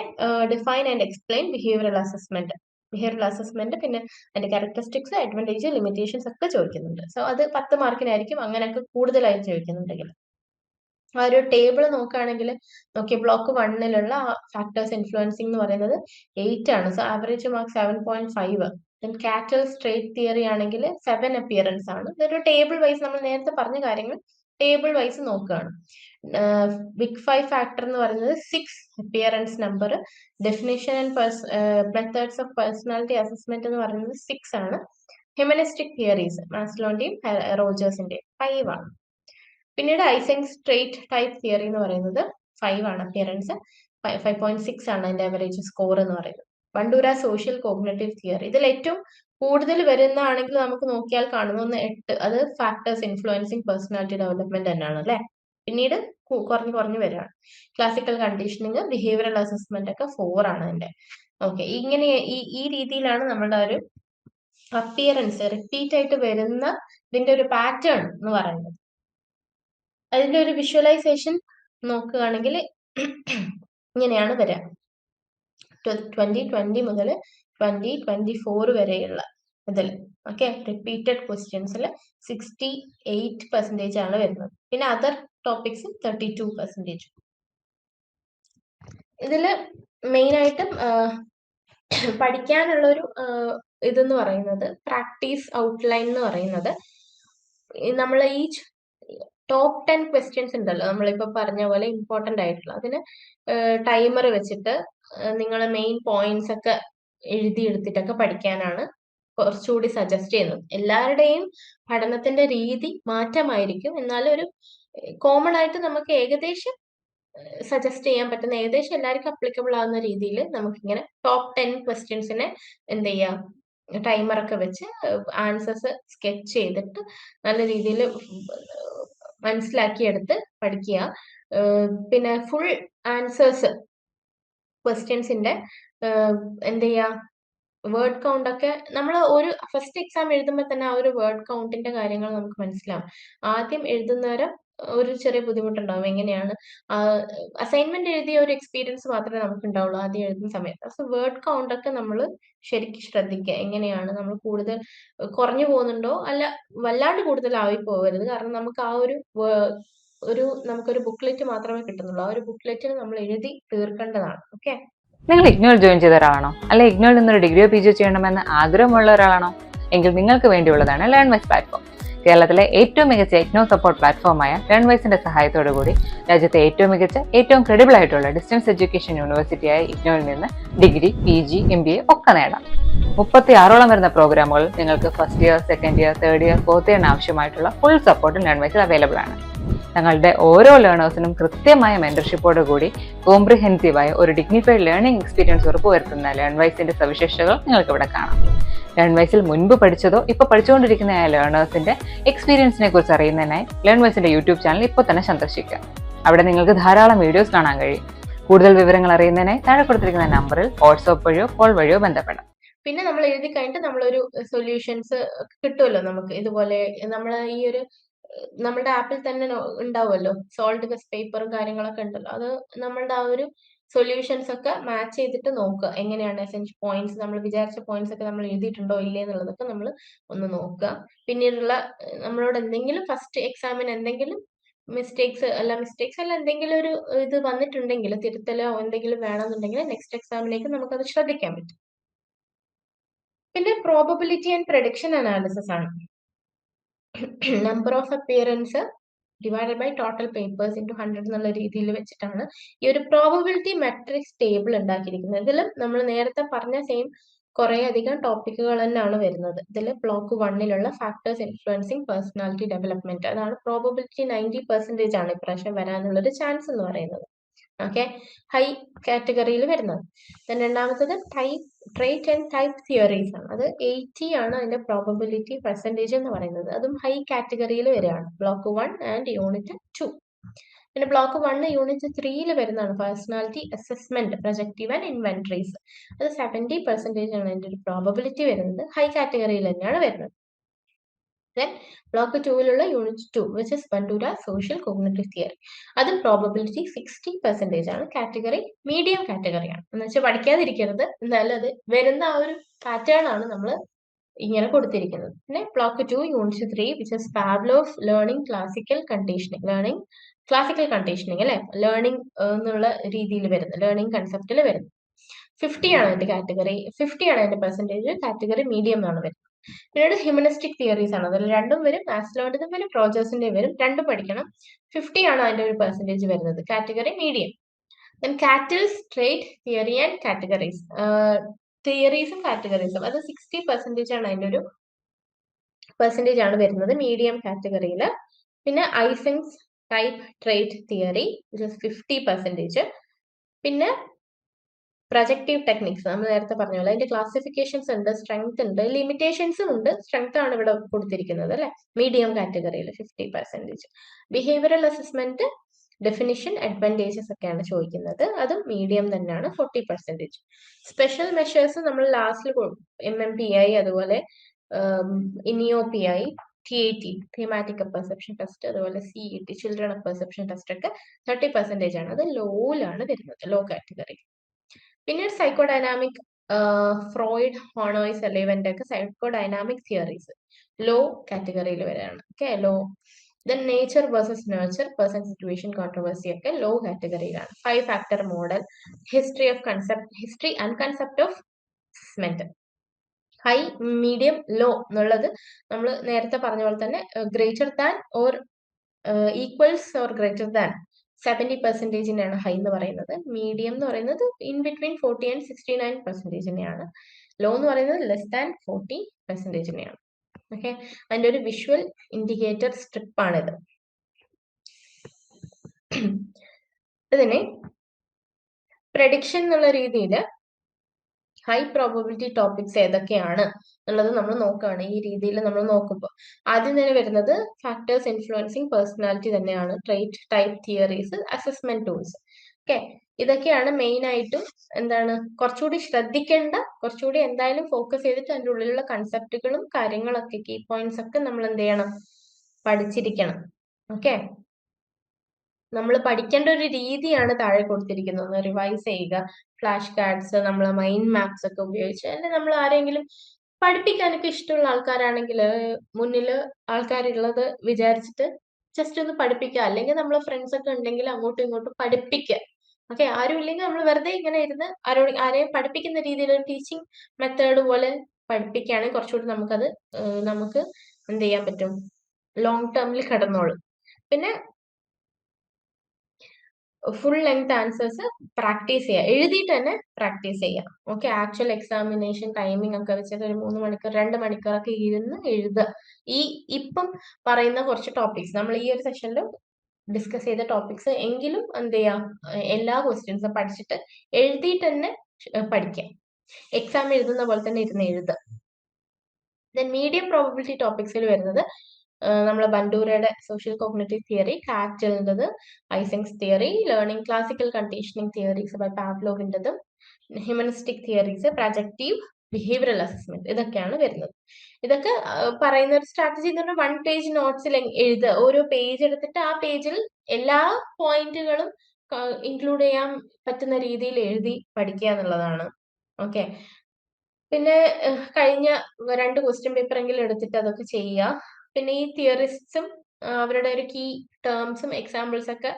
define and explain behavioural assessment പിന്നെ അതിന്റെ ക്യാരക്ടറിസ്റ്റിക്സ്, അഡ്വാൻറ്റേജ്, ലിമിറ്റേഷൻസ് ഒക്കെ ചോദിക്കുന്നുണ്ട്. സോ അത് 10 മാർക്കിനായിരിക്കും അങ്ങനെയൊക്കെ കൂടുതലായി ചോദിക്കുന്നുണ്ടെങ്കിൽ. ആ ഒരു ടേബിൾ നോക്കുകയാണെങ്കിൽ ബ്ലോക്ക് 1-ലുള്ള ഫാക്ടേഴ്സ് ഇൻഫ്ലുവൻസിങ് എന്ന് പറയുന്നത് 8 ആണ്. So average mark 7.5. Cattle straight theory ആണെങ്കിൽ 7 അപ്പിയറൻസ് ആണ്. ഇതൊരു ടേബിൾ വൈസ് നമ്മൾ നേരത്തെ പറഞ്ഞ കാര്യങ്ങൾ ടേബിൾ വൈസ് നോക്കുകയാണ്. ബിഗ് 5 ഫാക്ടർ എന്ന് പറയുന്നത് 6 appearance number. Definition and methods of personality assessment എന്ന് പറയുന്നത് 6 ആണ്. ഹ്യൂമനിസ്റ്റിക് തിയറീസ് മാസ്ലോന്റെയും റോജേഴ്സിന്റെയും 5 ആണ്. പിന്നീട് ഐസെങ്സ് ട്രേറ്റ് ടൈപ്പ് തിയറി എന്ന് പറയുന്നത് 5 ആണ് അപ്പിയറൻസ്. 5.6 ആണ് അതിന്റെ ആവറേജ് സ്കോർ എന്ന് പറയുന്നത്. ബണ്ടൂര സോഷ്യൽ കോഗ്നിറ്റീവ് തിയറി ഇതിൽ ഏറ്റവും കൂടുതൽ വരുന്നതാണെങ്കിൽ നമുക്ക് നോക്കിയാൽ കാണുന്ന 8, അത് ഫാക്ടേഴ്സ് ഇൻഫ്ലുവൻസിങ് പേഴ്സണാലിറ്റി ഡെവലപ്മെന്റ് തന്നെയാണ് അല്ലെ. പിന്നീട് കുറഞ്ഞു വരികയാണ്. ക്ലാസിക്കൽ കണ്ടീഷനിങ്, ബിഹേവിയറൽ അസസ്മെന്റ് ഒക്കെ 4 ആണ് അതിന്റെ. ഓക്കെ, ഇങ്ങനെ ഈ രീതിയിലാണ് നമ്മളുടെ ഒരു അപ്പിയറൻസ് റിപ്പീറ്റ് ആയിട്ട് വരുന്ന ഇതിന്റെ ഒരു പാറ്റേൺ എന്ന് പറയുന്നത്. അതിന്റെ ഒരു വിഷ്വലൈസേഷൻ നോക്കുകയാണെങ്കിൽ ഇങ്ങനെയാണ് വരിക. 2020 മുതൽ 2024 വരെയുള്ള ഇതിൽ ഓക്കെ റിപ്പീറ്റഡ് ക്വസ്റ്റ്യൻസിൽ 68% ആണ് വരുന്നത്. പിന്നെ അതർ ടോപ്പിക്സ് 32%. ഇതിൽ മെയിൻ ആയിട്ടും പഠിക്കാനുള്ള ഒരു ഇതെന്ന് പറയുന്നത് പ്രാക്ടീസ് ഔട്ട്ലൈൻ എന്ന് പറയുന്നത് നമ്മൾ ഈ ടോപ്പ് 10 ക്വസ്റ്റ്യൻസ് ഉണ്ടല്ലോ നമ്മളിപ്പോ പറഞ്ഞ പോലെ ഇമ്പോർട്ടന്റ് ആയിട്ടുള്ള അതിന് ടൈമർ വെച്ചിട്ട് നിങ്ങൾ മെയിൻ പോയിന്റ്സ് ഒക്കെ എഴുതിയെടുത്തിട്ടൊക്കെ പഠിക്കാനാണ് കുറച്ചുകൂടി സജസ്റ്റ് ചെയ്യുന്നത്. എല്ലാവരുടെയും പഠനത്തിന്റെ രീതി മാറ്റമായിരിക്കും, എന്നാലും ഒരു കോമൺ ആയിട്ട് നമുക്ക് ഏകദേശം സജസ്റ്റ് ചെയ്യാൻ പറ്റുന്ന ഏകദേശം എല്ലാവർക്കും അപ്ലിക്കബിൾ ആവുന്ന രീതിയിൽ നമുക്കിങ്ങനെ ടോപ്പ് 10 ക്വസ്റ്റ്യൻസിനെ എന്ത് ചെയ്യാം, ടൈമറൊക്കെ വെച്ച് ആൻസേഴ്സ് സ്കെച്ച് ചെയ്തിട്ട് നല്ല രീതിയിൽ മനസ്സിലാക്കിയെടുത്ത് പഠിക്കുക. പിന്നെ ഫുൾ ആൻസേഴ്സ് ക്വസ്റ്റ്യൻസിന്റെ എന്ത് ചെയ്യാ, വേർഡ് കൗണ്ട് ഒക്കെ നമ്മൾ ഒരു ഫസ്റ്റ് എക്സാം എഴുതുമ്പോൾ തന്നെ ആ ഒരു വേർഡ് കൗണ്ടിന്റെ കാര്യങ്ങൾ നമുക്ക് മനസ്സിലാവും. ആദ്യം എഴുതുന്നവരെ ഒരു ചെറിയ ബുദ്ധിമുട്ടുണ്ടാവും. എങ്ങനെയാണ് അസൈൻമെന്റ് എഴുതിയ ഒരു എക്സ്പീരിയൻസ് മാത്രമേ നമുക്ക് ഉണ്ടാവുള്ളൂ ആദ്യം എഴുതുന്ന സമയത്ത്. സോ വേർഡ് കൗണ്ട് ഒക്കെ നമ്മൾ ശരിക്കും ശ്രദ്ധിക്കുക. എങ്ങനെയാണ് നമ്മൾ കൂടുതൽ കുറഞ്ഞു പോകുന്നുണ്ടോ, അല്ല വല്ലാണ്ട് കൂടുതലായി പോകരുത്. കാരണം നമുക്ക് ആ നമുക്കൊരു ബുക്ക്ലെറ്റ് മാത്രമേ കിട്ടുന്നുള്ളൂ. ആ ഒരു ബുക്ക്ലെറ്റിന് നമ്മൾ എഴുതി തീർക്കേണ്ടതാണ്. ഓക്കെ. നിങ്ങൾ ഇഗ്നോയിൽ ജോയിൻ ചെയ്ത ഒരാളാണോ, അല്ലെ ഇഗ്നോയിൽ നിന്നൊരു ഡിഗ്രിയോ പി ജിയോ ചെയ്യണമെന്ന് ആഗ്രഹമുള്ള ഒരാളാണോ? എങ്കിൽ നിങ്ങൾക്ക് വേണ്ടിയുള്ളതാണ് ലേൺവൈസ് പ്ലാറ്റ്ഫോം. കേരളത്തിലെ ഏറ്റവും മികച്ച ഇഗ്നോ സപ്പോർട്ട് പ്ലാറ്റ്ഫോമായ ലേൺവൈസിന്റെ സഹായത്തോടുകൂടി രാജ്യത്തെ ഏറ്റവും മികച്ച ഏറ്റവും ക്രെഡിബിൾ ആയിട്ടുള്ള ഡിസ്റ്റൻസ് എഡ്യൂക്കേഷൻ യൂണിവേഴ്സിറ്റിയായ ഇഗ്നോയിൽ നിന്ന് ഡിഗ്രി, PG, MBA ഒക്കെ നേടാം. 36ഓളം വരുന്ന പ്രോഗ്രാമുകൾ നിങ്ങൾക്ക് first year, second year, third year, fourth ഇയറിന് ആവശ്യമായിട്ടുള്ള ഫുൾ സപ്പോർട്ടും ലേൺവൈസിൽ അവൈലബിൾ ആണ്. ഞങ്ങളുടെ ഓരോ ലേണേഴ്സിനും കൃത്യമായ മെന്റർഷിപ്പോട് കൂടി കോംപ്രിഹെൻസീവായ ഒരു ഡിഗ്നിഫൈഡ് ലേണിംഗ് എക്സ്പീരിയൻസ് ഉറപ്പുവരുത്തുന്ന ലേൺവൈസിന്റെ സവിശേഷതകൾ നിങ്ങൾക്ക് ഇവിടെ കാണാം. ലേൺവൈസിൽ മുൻപ് പഠിച്ചതോ ഇപ്പോൾ പഠിച്ചുകൊണ്ടിരിക്കുന്ന ലേണേഴ്സിന്റെ എക്സ്പീരിയൻസിനെ കുറിച്ച് അറിയുന്നതിനായി ലേൺവൈസിന്റെ യൂട്യൂബ് ചാനൽ ഇപ്പോൾ തന്നെ സന്ദർശിക്കുക. അവിടെ നിങ്ങൾക്ക് ധാരാളം വീഡിയോസ് കാണാൻ കഴിയും. കൂടുതൽ വിവരങ്ങൾ അറിയുന്നതിനായി താഴെ കൊടുത്തിരിക്കുന്ന നമ്പറിൽ വാട്സ്ആപ്പ് വഴിയോ കോൾ വഴിയോ ബന്ധപ്പെടാം. പിന്നെ നമ്മൾ എഴുതി കഴിഞ്ഞിട്ട് നമ്മളൊരു സൊല്യൂഷൻസ് കിട്ടുമല്ലോ നമുക്ക്. ഇതുപോലെ നമ്മൾ ഈ ഒരു നമ്മുടെ ആപ്പിൽ തന്നെ ഉണ്ടാവുമല്ലോ സോൾവ് ബെസ്റ്റ് പേപ്പറും കാര്യങ്ങളൊക്കെ ഉണ്ടല്ലോ. അത് നമ്മളുടെ ആ ഒരു സൊല്യൂഷൻസ് ഒക്കെ മാച്ച് ചെയ്തിട്ട് നോക്കുക. എങ്ങനെയാണ് എസെൻഷ്യൽ പോയിന്റ്സ്, നമ്മൾ വിചാരിച്ച പോയിന്റ്സ് ഒക്കെ നമ്മൾ എഴുതിയിട്ടുണ്ടോ ഇല്ലേ എന്നുള്ളതൊക്കെ നമ്മൾ ഒന്ന് നോക്കുക. പിന്നീടുള്ള നമ്മളോട് എന്തെങ്കിലും ഫസ്റ്റ് എക്സാമിന് എന്തെങ്കിലും മിസ്റ്റേക്സ് അല്ല എന്തെങ്കിലും ഒരു ഇത് വന്നിട്ടുണ്ടെങ്കിൽ, തിരുത്തലോ എന്തെങ്കിലും വേണമെന്നുണ്ടെങ്കിൽ നെക്സ്റ്റ് എക്സാമിലേക്ക് നമുക്കത് ശ്രദ്ധിക്കാൻ പറ്റും. പിന്നെ പ്രോബബിലിറ്റി ആൻഡ് പ്രഡിക്ഷൻ അനാലിസിസ് ആണ്. Number of appearance divided by total papers into 100 എന്നുള്ള രീതിയിൽ വെച്ചിട്ടാണ് ഈ ഒരു പ്രോബബിലിറ്റി മെട്രിക്സ് ടേബിൾ ഉണ്ടാക്കിയിരിക്കുന്നത്. ഇതിലും നമ്മൾ നേരത്തെ പറഞ്ഞ സെയിം കുറെ അധികം ടോപ്പിക്കുകൾ തന്നെയാണ് വരുന്നത്. ഇതിൽ ബ്ലോക്ക് 1ലുള്ള ഫാക്ടേഴ്സ് ഇൻഫ്ലുവൻസിങ് പേഴ്സണാലിറ്റി ഡെവലപ്മെന്റ്, അതാണ് പ്രോബബിലിറ്റി 90% ആണ് ഇപ്രാവശ്യം വരാനുള്ളൊരു ചാൻസ് എന്ന് പറയുന്നത്. ഓക്കെ, ഹൈ കാറ്റഗറിയിൽ വരുന്നത്. രണ്ടാമത്തത് ട്രേറ്റ് ആൻഡ് ടൈപ്പ് തിയറീസ് ആണ്. അത് 80 ആണ് അതിന്റെ പ്രോബബിലിറ്റി പെർസെൻറ്റേജ് എന്ന് പറയുന്നത്. അതും ഹൈ കാറ്റഗറിയിൽ വരികയാണ്, ബ്ലോക്ക് 1 ആൻഡ് യൂണിറ്റ് 2. പിന്നെ ബ്ലോക്ക് 1 യൂണിറ്റ് 3യിൽ വരുന്നതാണ് personality assessment, projective and inventories. അത് 70% ആണ് അതിന്റെ ഒരു പ്രോബബിലിറ്റി വരുന്നത്. ഹൈ കാറ്റഗറിയിൽ തന്നെയാണ് വരുന്നത്. Then ബ്ലോക്ക് 2ലുള്ള unit 2 which is Bandura social cognitive theory. അത് പ്രോബബിലിറ്റി 60% ആണ്. കാറ്റഗറി മീഡിയം കാറ്റഗറിയാണ്. എന്ന് വെച്ചാൽ പഠിക്കാതിരിക്കരുത്, എന്നാലും അത് വരുന്ന ആ ഒരു പാറ്റേൺ ആണ് നമ്മൾ ഇങ്ങനെ കൊടുത്തിരിക്കുന്നത്. പിന്നെ block 2 unit 3 which is Pavlov learning classical conditioning, അല്ലെ, ലേണിംഗ് എന്നുള്ള രീതിയിൽ വരുന്നത്, ലേണിംഗ് കൺസെപ്റ്റിൽ വരുന്നത്. 50 ആണ് അതിന്റെ കാറ്റഗറി, 50 ആണ് അതിന്റെ പെർസെൻറ്റേജ്. കാറ്റഗറി മീഡിയം ആണ് വരുന്നത്. പിന്നീട് ഹ്യൂമനിസ്റ്റിക് തിയറീസ് ആണ്. അതിൽ രണ്ടും വരും, മാസ്ലോണിന്റെതും വരും, റോജേഴ്സിന്റെയും വരും. രണ്ടും പഠിക്കണം. 50 ആണ് അതിന്റെ ഒരു പെർസെൻറ്റേജ് വരുന്നത്, category medium. Then Cattell's trait theory and categories, തിയറീസും കാറ്റഗറീസും, അത് 60% ആണ് അതിന്റെ ഒരു പെർസെൻറ്റേജ് ആണ് വരുന്നത് മീഡിയം കാറ്റഗറിയിൽ. പിന്നെ ഐസൻസ് ടൈപ്പ് ട്രേറ്റ് തിയറി 50%. പിന്നെ പ്രൊജക്റ്റീവ് ടെക്നിക്സ് നമ്മൾ നേരത്തെ പറഞ്ഞ പോലെ അതിന്റെ ക്ലാസിഫിക്കേഷൻസ് ഉണ്ട്, സ്ട്രെങ്ത് ഉണ്ട്, ലിമിറ്റേഷൻസും ഉണ്ട്. സ്ട്രെങ്ത് ആണ് ഇവിടെ കൊടുത്തിരിക്കുന്നത്, അല്ലെ, മീഡിയം കാറ്റഗറിയിൽ 50%. ബിഹേവിയറൽ അസസ്മെന്റ്, ഡെഫിനിഷൻ, അഡ്വാൻറ്റേജസ് ഒക്കെയാണ് ചോദിക്കുന്നത്, അതും മീഡിയം തന്നെയാണ്, 40%. സ്പെഷ്യൽ മെഷേഴ്സ് നമ്മൾ ലാസ്റ്റിൽ MMPI, അതുപോലെ INEO-PI, TAT, thematic perception test, അതുപോലെ CET, ചിൽഡ്രൻ പെർസെപ്ഷൻ ടെസ്റ്റ് ഒക്കെ 30% ആണ്. അത് ലോയിലാണ് വരുന്നത്, ലോ കാറ്റഗറി. പിന്നീട് സൈക്കോഡൈനാമിക്, ഫ്രോയിഡ്, ഹോണോയ്, സലീവന്റെ ഒക്കെ സൈക്കോഡൈനാമിക് തിയറീസ് ലോ കാറ്റഗറിയിൽ വരെയാണ്. Okay, low. Then nature versus nature, person situation controversy ഒക്കെ ലോ കാറ്റഗറിയിലാണ്. 5 factor model, history and concept of assessment. High, medium, low എന്നുള്ളത് നമ്മൾ നേരത്തെ പറഞ്ഞ പോലെ തന്നെ greater than or equals or greater than 70%-നെയാണ് ഹൈ എന്ന് പറയുന്നത്. മീഡിയം എന്ന് പറയുന്നത് ഇൻ ബിറ്റ്വീൻ 40 and 69%-നെയാണ്. ലോ എന്ന് പറയുന്നത് ലെസ് ദാൻ 40%-നെയാണ്. ഓക്കെ, അതിന്റെ ഒരു വിഷ്വൽ ഇൻഡിക്കേറ്റർ സ്ട്രിപ്പ് ആണിത്. ഇതിനെ പ്രഡിക്ഷൻ എന്നുള്ള രീതിയിൽ ഹൈ പ്രോബബിലിറ്റി ടോപ്പിക്സ് ഏതൊക്കെയാണ് എന്നുള്ളത് നമ്മൾ നോക്കുകയാണ്. ഈ രീതിയിൽ നമ്മൾ നോക്കുമ്പോൾ ആദ്യം തന്നെ വരുന്നത് ഫാക്ടേഴ്സ് ഇൻഫ്ലുവൻസിങ് പേഴ്സണാലിറ്റി തന്നെയാണ്. Trait, type theories, assessment tools. Okay, ഇതൊക്കെയാണ് മെയിൻ ആയിട്ടും എന്താണ് കുറച്ചുകൂടി ശ്രദ്ധിക്കേണ്ട, കുറച്ചുകൂടി എന്തായാലും ഫോക്കസ് ചെയ്തിട്ട് അതിൻ്റെ ഉള്ളിലുള്ള കൺസെപ്റ്റുകളും കാര്യങ്ങളൊക്കെ കീ പോയിന്റ്സ് ഒക്കെ നമ്മൾ എന്ത് ചെയ്യണം, പഠിച്ചിരിക്കണം. ഓക്കെ, നമ്മൾ പഠിക്കേണ്ട ഒരു രീതിയാണ് താഴെ കൊടുത്തിരിക്കുന്നത്. റിവൈസ് ചെയ്യുക, ഫ്ലാഷ് കാർഡ്സ്, നമ്മളെ മൈൻഡ് മാപ്സ് ഒക്കെ ഉപയോഗിച്ച്, അല്ലെങ്കിൽ നമ്മൾ ആരെങ്കിലും പഠിപ്പിക്കാനൊക്കെ ഇഷ്ടമുള്ള ആൾക്കാരാണെങ്കിൽ മുന്നിൽ ആൾക്കാരുള്ളത് വിചാരിച്ചിട്ട് ജസ്റ്റ് ഒന്ന് പഠിപ്പിക്കുക. അല്ലെങ്കിൽ നമ്മളെ ഫ്രണ്ട്സ് ഒക്കെ ഉണ്ടെങ്കിൽ അങ്ങോട്ടും ഇങ്ങോട്ടും പഠിപ്പിക്കുക. ഓക്കെ, ആരും ഇല്ലെങ്കിൽ നമ്മൾ വെറുതെ ഇങ്ങനെ ഇരുന്ന് ആരെയും പഠിപ്പിക്കുന്ന രീതിയിൽ ഒരു ടീച്ചിങ് മെത്തേഡ് പോലെ പഠിപ്പിക്കുകയാണെങ്കിൽ കുറച്ചുകൂടി നമുക്ക് എന്ത് ചെയ്യാൻ പറ്റും, ലോങ് ടേമിൽ കിടന്നോളും. പിന്നെ ഫുൾ ലെങ്ത് ആൻസേഴ്സ് പ്രാക്ടീസ് ചെയ്യുക, എഴുതിയിട്ട് തന്നെ പ്രാക്ടീസ് ചെയ്യുക. ഓക്കെ, ആക്ച്വൽ എക്സാമിനേഷൻ ടൈമിംഗ് ഒക്കെ വെച്ചിട്ട് ഒരു 3 മണിക്കൂർ 2 മണിക്കൂറൊക്കെ ഇരുന്ന് എഴുതുക. ഇപ്പം പറയുന്ന കുറച്ച് ടോപ്പിക്സ് നമ്മൾ ഈ ഒരു സെഷനിൽ ഡിസ്കസ് ചെയ്ത ടോപ്പിക്സ് എങ്കിലും എന്ത് ചെയ്യാം, എല്ലാ ക്വസ്റ്റ്യൻസും പഠിച്ചിട്ട് എഴുതിയിട്ട് തന്നെ പഠിക്കാം. എക്സാം എഴുതുന്ന പോലെ തന്നെ ഇരുന്ന് എഴുതുക. ദെൻ മീഡിയം പ്രോബബിലിറ്റി ടോപ്പിക്സിൽ വരുന്നത് നമ്മളെ ബണ്ടൂരയുടെ സോഷ്യൽ കോഗ്നിറ്റീവ് തിയറി, കാറ്റലിൻ്റെത്, Eysenck's theory, learning classical conditioning theories by പാവ്ലോവിൻ്റെതും, humanistic theories, projective, behavioural assessment, ഇതൊക്കെയാണ് വരുന്നത്. ഇതൊക്കെ പറയുന്ന ഒരു സ്ട്രാറ്റജി എന്ന് പറഞ്ഞാൽ 1 പേജ് നോട്ട്സിൽ എഴുതുക. ഓരോ പേജ് എടുത്തിട്ട് ആ പേജിൽ എല്ലാ പോയിന്റുകളും ഇൻക്ലൂഡ് ചെയ്യാൻ പറ്റുന്ന രീതിയിൽ എഴുതി പഠിക്കുക എന്നുള്ളതാണ്. ഓക്കെ, പിന്നെ കഴിഞ്ഞ 2 ക്വസ്റ്റ്യൻ പേപ്പർ എങ്കിലും എടുത്തിട്ട് അതൊക്കെ ചെയ്യുക. പിന്നെ ഈ തിയറിസ്റ്റും അവരുടെ ഒരു കീ ടേംസും എക്സാമ്പിൾസ് ഒക്കെ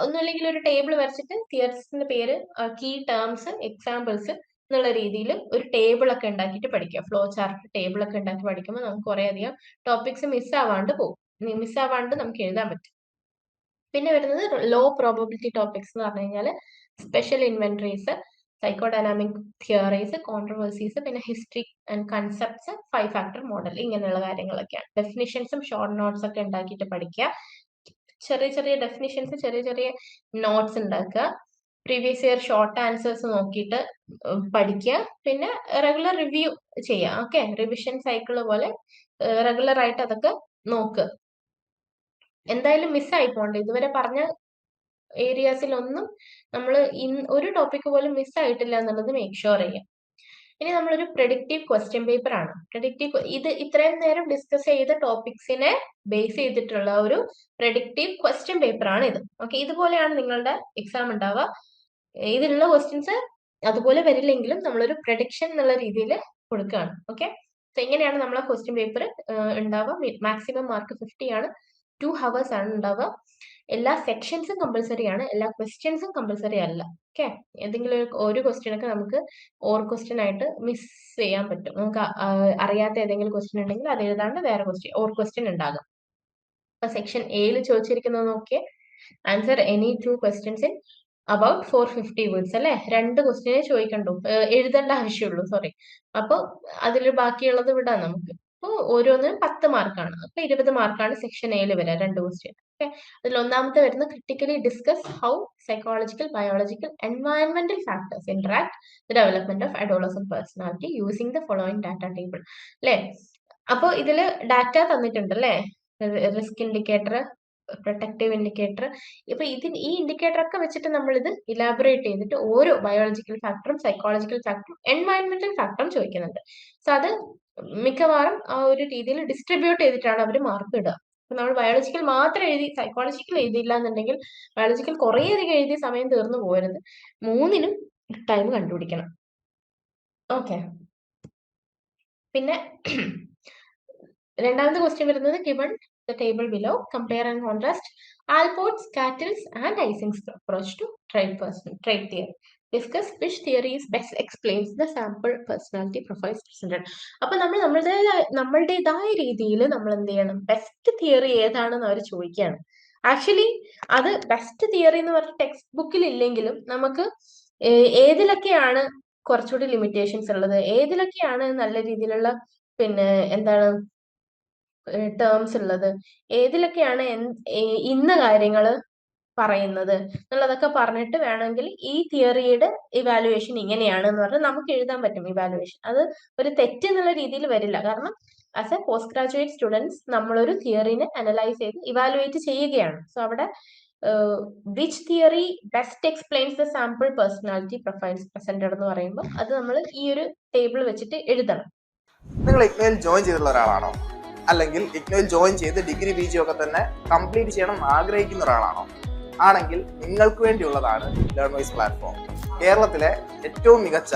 ഒന്നുമില്ലെങ്കിൽ ഒരു ടേബിൾ വരച്ചിട്ട് തിയറിസ്റ്റിന്റെ പേര്, കീ ടേംസ്, എക്സാമ്പിൾസ് എന്നുള്ള രീതിയിൽ ഒരു ടേബിൾ ഒക്കെ ഉണ്ടാക്കിയിട്ട് പഠിക്കുക. ഫ്ലോ ചാർട്ട് ടേബിൾ ഒക്കെ ഉണ്ടാക്കി പഠിക്കുമ്പോൾ നമുക്ക് കുറെ അധികം ടോപ്പിക്സ് മിസ്സാവാണ്ട് നമുക്ക് എഴുതാൻ പറ്റും. പിന്നെ വരുന്നത് ലോ പ്രോബബിലിറ്റി ടോപ്പിക്സ് എന്ന് പറഞ്ഞു കഴിഞ്ഞാൽ special inventories, psychodynamic theories, controversies, പിന്നെ history and concepts, 5 factor model, ഇങ്ങനെയുള്ള കാര്യങ്ങളൊക്കെയാണ്. ഡെഫിനിഷൻസും ഷോർട്ട് നോട്ട്സ് ഒക്കെ ഉണ്ടാക്കിയിട്ട് പഠിക്കുക. ചെറിയ ചെറിയ ഡെഫിനിഷൻസ്, ചെറിയ ചെറിയ നോട്ട്സ് ഉണ്ടാക്കുക. പ്രീവിയസ് ഇയർ ഷോർട്ട് ആൻസേഴ്സ് നോക്കിയിട്ട് പഠിക്കുക. പിന്നെ റെഗുലർ റിവ്യൂ ചെയ്യുക. ഓക്കെ, റിവിഷൻ സൈക്കിൾ പോലെ റെഗുലർ ആയിട്ട് അതൊക്കെ നോക്കുക. എന്തായാലും മിസ്സായി പോകണ്ട. ഇതുവരെ പറഞ്ഞ ഏരിയാസിലൊന്നും നമ്മൾ ഒരു ടോപ്പിക് പോലും മിസ്സായിട്ടില്ല എന്നുള്ളത് മേക്ക് ഷുവർ ചെയ്യാം. ഇനി നമ്മളൊരു പ്രഡിക്റ്റീവ് ക്വസ്റ്റ്യൻ പേപ്പർ ആണ്. ഇത് ഇത്രയും നേരം ഡിസ്കസ് ചെയ്ത ടോപ്പിക്സിനെ ബേസ് ചെയ്തിട്ടുള്ള ഒരു പ്രഡിക്റ്റീവ് ക്വസ്റ്റ്യൻ പേപ്പർ ആണ് ഇത്. ഓക്കെ, ഇതുപോലെയാണ് നിങ്ങളുടെ എക്സാം ഉണ്ടാവുക. ഇതിലുള്ള ക്വസ്റ്റ്യൻസ് അതുപോലെ വരില്ലെങ്കിലും നമ്മളൊരു പ്രഡിക്ഷൻ എന്നുള്ള രീതിയിൽ കൊടുക്കുകയാണ്. ഓക്കെ, സോ എങ്ങനെയാണ് നമ്മളെ ക്വസ്റ്റ്യൻ പേപ്പർ ഉണ്ടാവുക? മാക്സിമം മാർക്ക് 50 ആണ്. 2 hours ആണ് ഉണ്ടാവുക. എല്ലാ സെക്ഷൻസും കമ്പൽസറി ആണ്, എല്ലാ ക്വസ്റ്റ്യൻസും കമ്പൽസറി അല്ല. ഓക്കെ, ഏതെങ്കിലും ഒരു ക്വസ്റ്റ്യൻ ഒക്കെ നമുക്ക് ഓർ ക്വസ്റ്റ്യൻ ആയിട്ട് മിസ് ചെയ്യാൻ പറ്റും. നമുക്ക് അറിയാത്ത ഏതെങ്കിലും ക്വസ്റ്റ്യൻ ഉണ്ടെങ്കിൽ അത് എഴുതാണ്ട് വേറെ ഓർ ക്വസ്റ്റ്യൻ ഉണ്ടാകും. അപ്പൊ സെക്ഷൻ എയിൽ ചോദിച്ചിരിക്കുന്നത് നോക്കിയേ, answer any 2 questions in about 450 words അല്ലെ. 2 ക്വസ്റ്റ്യനെ ചോദിക്കണ്ടു, എഴുതേണ്ട ആവശ്യമുള്ളൂ. സോറി. അപ്പൊ അതിൽ ബാക്കിയുള്ളത് വിടാം നമുക്ക്. അപ്പോൾ ഓരോന്നിനും 10 മാർക്കാണ്. അപ്പൊ 20 മാർക്കാണ് സെക്ഷൻ എയിൽ വരിക, 2 ക്വസ്റ്റ്യൻ. ഓക്കെ, അതിൽ ഒന്നാമത്തെ വരുന്ന critically discuss how psychological, biological, എൻവയൺമെന്റൽ factors interact the development of adolescent personality using the following data table. അല്ലെ, അപ്പൊ ഇതില് ഡാറ്റ തന്നിട്ടുണ്ട് അല്ലെ. Risk indicator, protective indicator. ഇപ്പൊ ഈ ഇൻഡിക്കേറ്റർ ഒക്കെ വെച്ചിട്ട് നമ്മൾ ഇത് ഇലാബറേറ്റ് ചെയ്തിട്ട് ഓരോ ബയോളജിക്കൽ ഫാക്ടറും, സൈക്കോളജിക്കൽ ഫാക്ടറും, എൻവയൺമെന്റൽ ഫാക്ടറും ചോദിക്കുന്നുണ്ട്. സോ അത് മിക്കവാറും ആ ഒരു രീതിയിൽ ഡിസ്ട്രിബ്യൂട്ട് ചെയ്തിട്ടാണ് അവർ മാർക്ക് ഇടുക. അപ്പൊ നമ്മൾ ബയോളജിക്കൽ മാത്രം എഴുതി സൈക്കോളജിക്കൽ എഴുതിയില്ല എന്നുണ്ടെങ്കിൽ ബയോളജിക്കൽ കുറേ അധികം എഴുതി സമയം തീർന്നു പോകരുത്. 3നും ടൈം കണ്ടുപിടിക്കണം. ഓക്കെ, പിന്നെ രണ്ടാമത്തെ ക്വസ്റ്റ്യൻ വരുന്നത് given the table below, compare and contrast Alport's, Cattell's and Ising's approach to trait theory. Discuss which theory is best explains the sample personality profiles presented. അപ്പൊ നമ്മൾ നമ്മളുടേതായ രീതിയിൽ നമ്മൾ എന്ത് ചെയ്യണം, ബെസ്റ്റ് തിയറി ഏതാണെന്ന് അവർ ചോദിക്കുകയാണ്. ആക്ച്വലി അത് ബെസ്റ്റ് തിയറി എന്ന് പറഞ്ഞ ടെക്സ്റ്റ് ബുക്കിൽ ഇല്ലെങ്കിലും നമുക്ക് ഏതിലൊക്കെയാണ് കുറച്ചുകൂടി ലിമിറ്റേഷൻസ് ഉള്ളത്, ഏതിലൊക്കെയാണ് നല്ല രീതിയിലുള്ള പിന്നെ എന്താണ് ടേംസ് ഉള്ളത്, ഏതിലൊക്കെയാണ് ഇന്ന കാര്യങ്ങൾ പറയുന്നത് എന്നുള്ളതൊക്കെ പറഞ്ഞിട്ട് വേണമെങ്കിൽ ഈ തിയറിയുടെ ഇവാലുവേഷൻ ഇങ്ങനെയാണ് എന്ന് പറഞ്ഞാൽ നമുക്ക് എഴുതാൻ പറ്റും ഇവാലുവേഷൻ. അത് ഒരു തെറ്റ് എന്നുള്ള രീതിയിൽ വരില്ല. കാരണം as A post graduate students നമ്മളൊരു തിയറിനെ അനലൈസ് ചെയ്ത് ഇവാലുവേറ്റ് ചെയ്യുകയാണ്. സോ അവിടെ which theory best explains the sample personality profiles presented എന്ന് പറയുമ്പോൾ അത് നമ്മൾ ഈ ഒരു ടേബിൾ വെച്ചിട്ട് എഴുതണം. നിങ്ങൾ ഇഗ്നോയിൽ ജോയിൻ ചെയ്തിട്ടുള്ള ഒരാളാണോ, അല്ലെങ്കിൽ ഇഗ്നോയിൽ ജോയിൻ ചെയ്ത് ഡിഗ്രി PG ഒക്കെ തന്നെ കംപ്ലീറ്റ് ചെയ്യണം ആഗ്രഹിക്കുന്ന ഒരാളാണോ? ആണെങ്കിൽ നിങ്ങൾക്ക് വേണ്ടിയുള്ളതാണ് ലേൺവൈസ് പ്ലാറ്റ്ഫോം. കേരളത്തിലെ ഏറ്റവും മികച്ച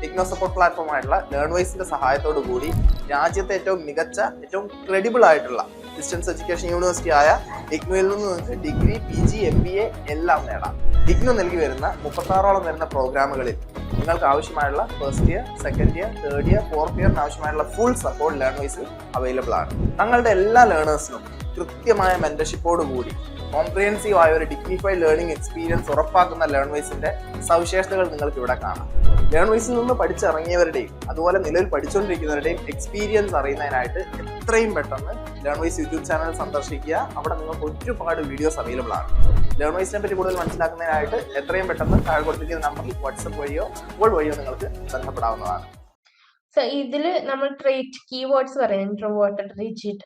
ഇഗ്നോ സപ്പോർട്ട് പ്ലാറ്റ്ഫോം ആയിട്ടുള്ള ലേൺവൈസിന്റെ സഹായത്തോടു കൂടി രാജ്യത്തെ ഏറ്റവും മികച്ച, ഏറ്റവും ക്രെഡിബിൾ ആയിട്ടുള്ള ഡിസ്റ്റൻസ് എഡ്യൂക്കേഷൻ യൂണിവേഴ്സിറ്റി ആയ ഇഗ്നോയിൽ നിന്ന് നിങ്ങൾക്ക് ഡിഗ്രി PG MBA എല്ലാം നേടാം. ഇഗ്നോ നൽകി വരുന്ന 36ഓളം വരുന്ന പ്രോഗ്രാമുകളിൽ നിങ്ങൾക്ക് ആവശ്യമായുള്ള first year, second year, third year, fourth ഇയറിന് ആവശ്യമായുള്ള ഫുൾ സപ്പോർട്ട് ലേൺവൈസിൽ അവൈലബിൾ ആണ്. ഞങ്ങളുടെ എല്ലാ ലേണേഴ്സിനും കൃത്യമായ മെന്റർഷിപ്പോട് കൂടി കോംപ്രിഹെൻസീവ് ആയ ഒരു ഡിഗ്നിഫൈഡ് ലേണിംഗ് എക്സ്പീരിയൻസ് ഉറപ്പാക്കുന്ന ലേൺവൈസിന്റെ സവിശേഷതകൾ നിങ്ങൾക്ക് ഇവിടെ കാണാം. ലേൺവൈസിൽ നിന്ന് പഠിച്ചിറങ്ങിയവരുടെയും അതുപോലെ നിലവിൽ പഠിച്ചുകൊണ്ടിരിക്കുന്നവരുടെയും എക്സ്പീരിയൻസ് അറിയുന്നതിനായിട്ട് എത്രയും പെട്ടെന്ന് ലേൺവൈസ് യൂട്യൂബ് ചാനൽ സന്ദർശിക്കുക. അവിടെ നിങ്ങൾക്ക് ഒരുപാട് വീഡിയോസ് അവൈലബിൾ ആണ്. ലേൺവൈസിനെ പറ്റി കൂടുതൽ മനസ്സിലാക്കുന്നതിനായിട്ട് എത്രയും പെട്ടെന്ന് താഴെ കൊടുത്തിരിക്കുന്ന നമ്പറിൽ വാട്സപ്പ് വഴിയോ കോൾ വഴിയോ നിങ്ങൾക്ക് ബന്ധപ്പെടാവുന്നതാണ്. സോ ഇതിൽ നമ്മൾ ട്രേറ്റ് കീവേഡ്സ് പറയുന്നത് introverted, rigid,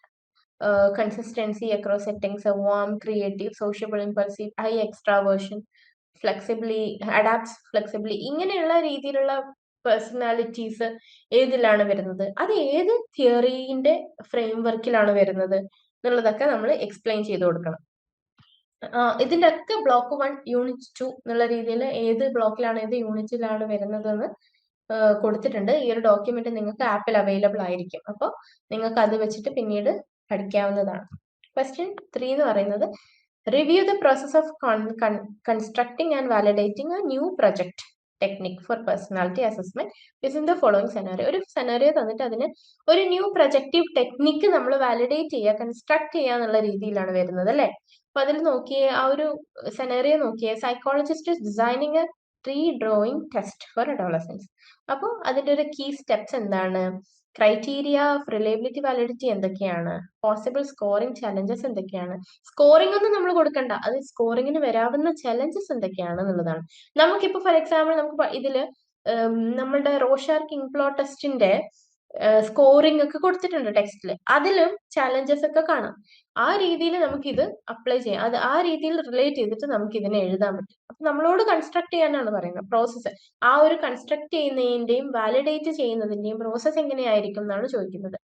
consistency across settings, a warm, creative, sociable, impulsive, high extraversion, flexibly, adapts flexibly, ഇങ്ങനെയുള്ള രീതിയിലുള്ള പേഴ്സണാലിറ്റീസ് ഏതിലാണ് വരുന്നത്, അത് ഏത് തിയറിന്റെ ഫ്രെയിം വർക്കിലാണ് വരുന്നത് എന്നുള്ളതൊക്കെ നമ്മൾ എക്സ്പ്ലെയിൻ ചെയ്ത് കൊടുക്കണം. ഇതിന്റെ ഒക്കെ ബ്ലോക്ക് 1 യൂണിറ്റ് 2 എന്നുള്ള രീതിയിൽ ഏത് ബ്ലോക്കിലാണ് ഏത് യൂണിറ്റിലാണ് വരുന്നതെന്ന് കൊടുത്തിട്ടുണ്ട്. ഈ ഒരു ഡോക്യുമെന്റ് നിങ്ങൾക്ക് ആപ്പിൽ അവൈലബിൾ ആയിരിക്കും. അപ്പോൾ നിങ്ങൾക്ക് അത് വെച്ചിട്ട് പിന്നീട് പഠിക്കാവുന്നതാണ്. ക്വസ്റ്റ്യൻ 3 എന്ന് പറയുന്നത് review the process of constructing and validating A new project technique four personality assessment within the following scenario. ഒരു സെനാരിയോ തന്നിട്ട് അതിന് ഒരു ന്യൂ പ്രൊജക്റ്റീവ് ടെക്നിക്ക് നമ്മൾ വാലിഡേറ്റ് ചെയ്യുക, കൺസ്ട്രക്ട് ചെയ്യുക എന്നുള്ള രീതിയിലാണ് വരുന്നത് അല്ലേ. അപ്പൊ അതിൽ നോക്കിയേ, ആ ഒരു സെനാരിയോ നോക്കിയേ, psychologist designing A tree drawing test for adolescence. അപ്പോൾ അതിന്റെ ഒരു കീ സ്റ്റെപ്സ് എന്താണ്, ക്രൈറ്റീരിയ ഓഫ് റിലയബിലിറ്റി വാലിഡിറ്റി എന്തൊക്കെയാണ്, പോസിബിൾ സ്കോറിംഗ് ചലഞ്ചസ് എന്തൊക്കെയാണ്, സ്കോറിംഗ് ഒന്നും നമ്മൾ കൊടുക്കണ്ട, അത് സ്കോറിങ്ങിന് വരാവുന്ന ചലഞ്ചസ് എന്തൊക്കെയാണ് എന്നുള്ളതാണ്. നമുക്കിപ്പോ ഫോർ എക്സാമ്പിൾ നമുക്ക് ഇതില് നമ്മളുടെ റോഷാർക്ക് ഇംപ്ലോ ടെസ്റ്റിന്റെ സ്കോറിംഗ് ഒക്കെ കൊടുത്തിട്ടുണ്ട് ടെക്സ്റ്റില്, അതിലും ചലഞ്ചസ് ഒക്കെ കാണാം. ആ രീതിയിൽ നമുക്ക് ഇത് അപ്ലൈ ചെയ്യാം, അത് ആ രീതിയിൽ റിലേറ്റ് ചെയ്തിട്ട് നമുക്ക് ഇതിനെ എഴുതാൻ പറ്റും. അപ്പൊ നമ്മളോട് കൺസ്ട്രക്ട് ചെയ്യാനാണ് പറയുന്നത് പ്രോസസ്സ്. ആ ഒരു കൺസ്ട്രക്ട് ചെയ്യുന്നതിന്റെയും വാലിഡേറ്റ് ചെയ്യുന്നതിന്റെയും പ്രോസസ്സ് എങ്ങനെയായിരിക്കും എന്നാണ് ചോദിക്കുന്നത്.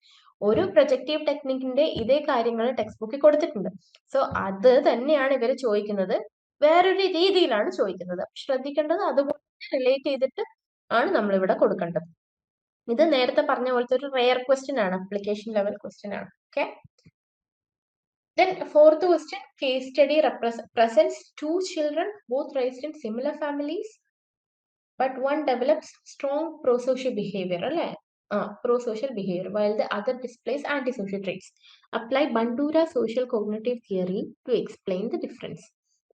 ഒരു പ്രൊജക്റ്റീവ് ടെക്നിക്കിന്റെ ഇതേ കാര്യങ്ങൾ ടെക്സ്റ്റ് ബുക്കിൽ കൊടുത്തിട്ടുണ്ട്. സോ അത് തന്നെയാണ് ഇവര് ചോദിക്കുന്നത്, വേറൊരു രീതിയിലാണ് ചോദിക്കുന്നത്. ശ്രദ്ധിക്കേണ്ടത് അതുപോലെ റിലേറ്റ് ചെയ്തിട്ട് ആണ് നമ്മൾ ഇവിടെ കൊടുക്കേണ്ടത്. ഇത് നേരത്തെ പറഞ്ഞ പോലത്തെ ഒരു റെയർ ക്വസ്റ്റ്യൻ ആണ്, അപ്ലിക്കേഷൻ ലെവൽ ക്വസ്റ്റ്യൻ ആണ്. Okay. Then fourth question, case study presents two children both raised in similar families, but one develops strong pro-social behavior, അല്ലേ? Pro-social behavior, while the other displays antisocial traits. Apply Bandura social cognitive theory to explain the difference.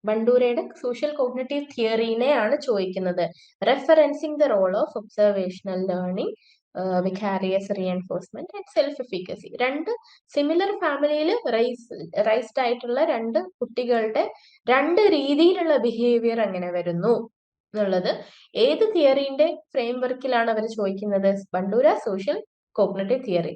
ബണ്ടൂരയുടെ social cognitive തിയറിനെയാണ് ചോദിക്കുന്നത്. Referencing the role of observational learning, vicarious reinforcement and self efficacy. രണ്ട് similar ഫാമിലിയിൽ raised ആയിട്ടുള്ള രണ്ട് കുട്ടികളുടെ രണ്ട് രീതിയിലുള്ള ബിഹേവിയർ എങ്ങനെ വരുന്നു എന്നുള്ളത് ഏത് തിയറിന്റെ ഫ്രെയിം വർക്കിലാണ് അവർ ചോദിക്കുന്നത്? Bandura social cognitive theory.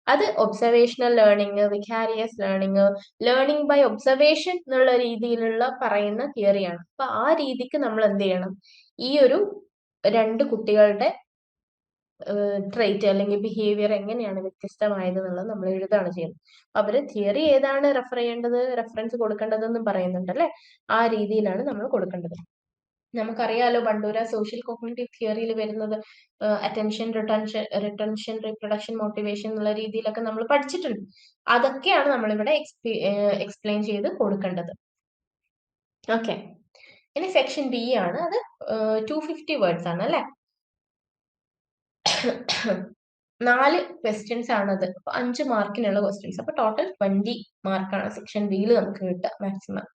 അത് observational learning, vicarious learning, learning by observation എന്നുള്ള രീതിയിലുള്ള പറയുന്ന തിയറിയാണ്. അപ്പൊ ആ രീതിക്ക് നമ്മൾ എന്ത് ചെയ്യണം, ഈ ഒരു രണ്ട് കുട്ടികളുടെ ട്രേറ്റ് അല്ലെങ്കിൽ ബിഹേവിയർ എങ്ങനെയാണ് വ്യത്യസ്തമായത് എന്നുള്ളത് നമ്മൾ എഴുതാണ് ചെയ്യുന്നത്. അവര് തിയറി ഏതാണ് റെഫർ ചെയ്യേണ്ടത്, റെഫറൻസ് കൊടുക്കേണ്ടതെന്നും പറയുന്നുണ്ട് അല്ലെ. ആ രീതിയിലാണ് നമ്മൾ കൊടുക്കേണ്ടത്. നമുക്കറിയാലോ ബണ്ടൂര സോഷ്യൽ കോഗ്നിറ്റീവ് തിയറിയിൽ വരുന്നത് അറ്റൻഷൻ, റിട്ടൻഷൻ, റീപ്രൊഡക്ഷൻ, മോട്ടിവേഷൻ എന്നുള്ള രീതിയിലൊക്കെ നമ്മൾ പഠിച്ചിട്ടുണ്ട്. അതൊക്കെയാണ് നമ്മളിവിടെ എക്സ്പ്ലെയിൻ ചെയ്ത് കൊടുക്കേണ്ടത്. ഓക്കെ. ഇനി സെക്ഷൻ ബി ആണ്, അത് 250 വേർഡ്സ് ആണ് അല്ലെ. 4 ക്വസ്റ്റ്യൻസ് ആണത്. 5 മാർക്കിനുള്ള ക്വസ്റ്റ്യൻസ്. അപ്പൊ ടോട്ടൽ 20 മാർക്കാണ് സെക്ഷൻ ബിയിൽ നമുക്ക് കിട്ടുക മാക്സിമം.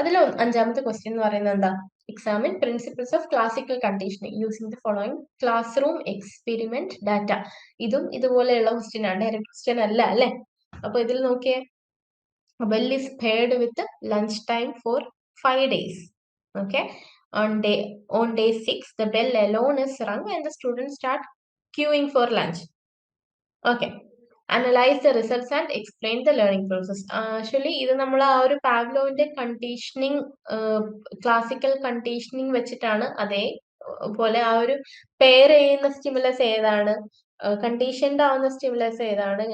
അതിൽ 5ാമത്തെ ക്വസ്റ്റ്യൻ എന്ന് പറയുന്നത് എന്താ, examine principles of classical conditioning using the following class room experiment data. ഇതും ഇതുപോലെയുള്ള ക്വസ്റ്റ്യൻ ആണ്, ഡയറക്റ്റ് ക്വസ്റ്റ്യൻ അല്ല അല്ലെ. അപ്പൊ ഇതിൽ നോക്കിയേ, bell is paired with lunch time for 5 days. Okay. On day 6, the bell alone is rung and the students start queuing for lunch. Okay. Analyze the results and explain the learning process. Actually, ഇത് നമ്മൾ ആ ഒരു പാവ്ലോവിന്റെ conditioning, classical conditioning വെച്ചിട്ടാണ് അതേപോലെ ആ ഒരു pair ചെയ്യുന്ന stimulus ഏതാണ്, കണ്ടീഷൻഡ് ആവുന്ന സ്റ്റിമുലസ് ഏതാണ്,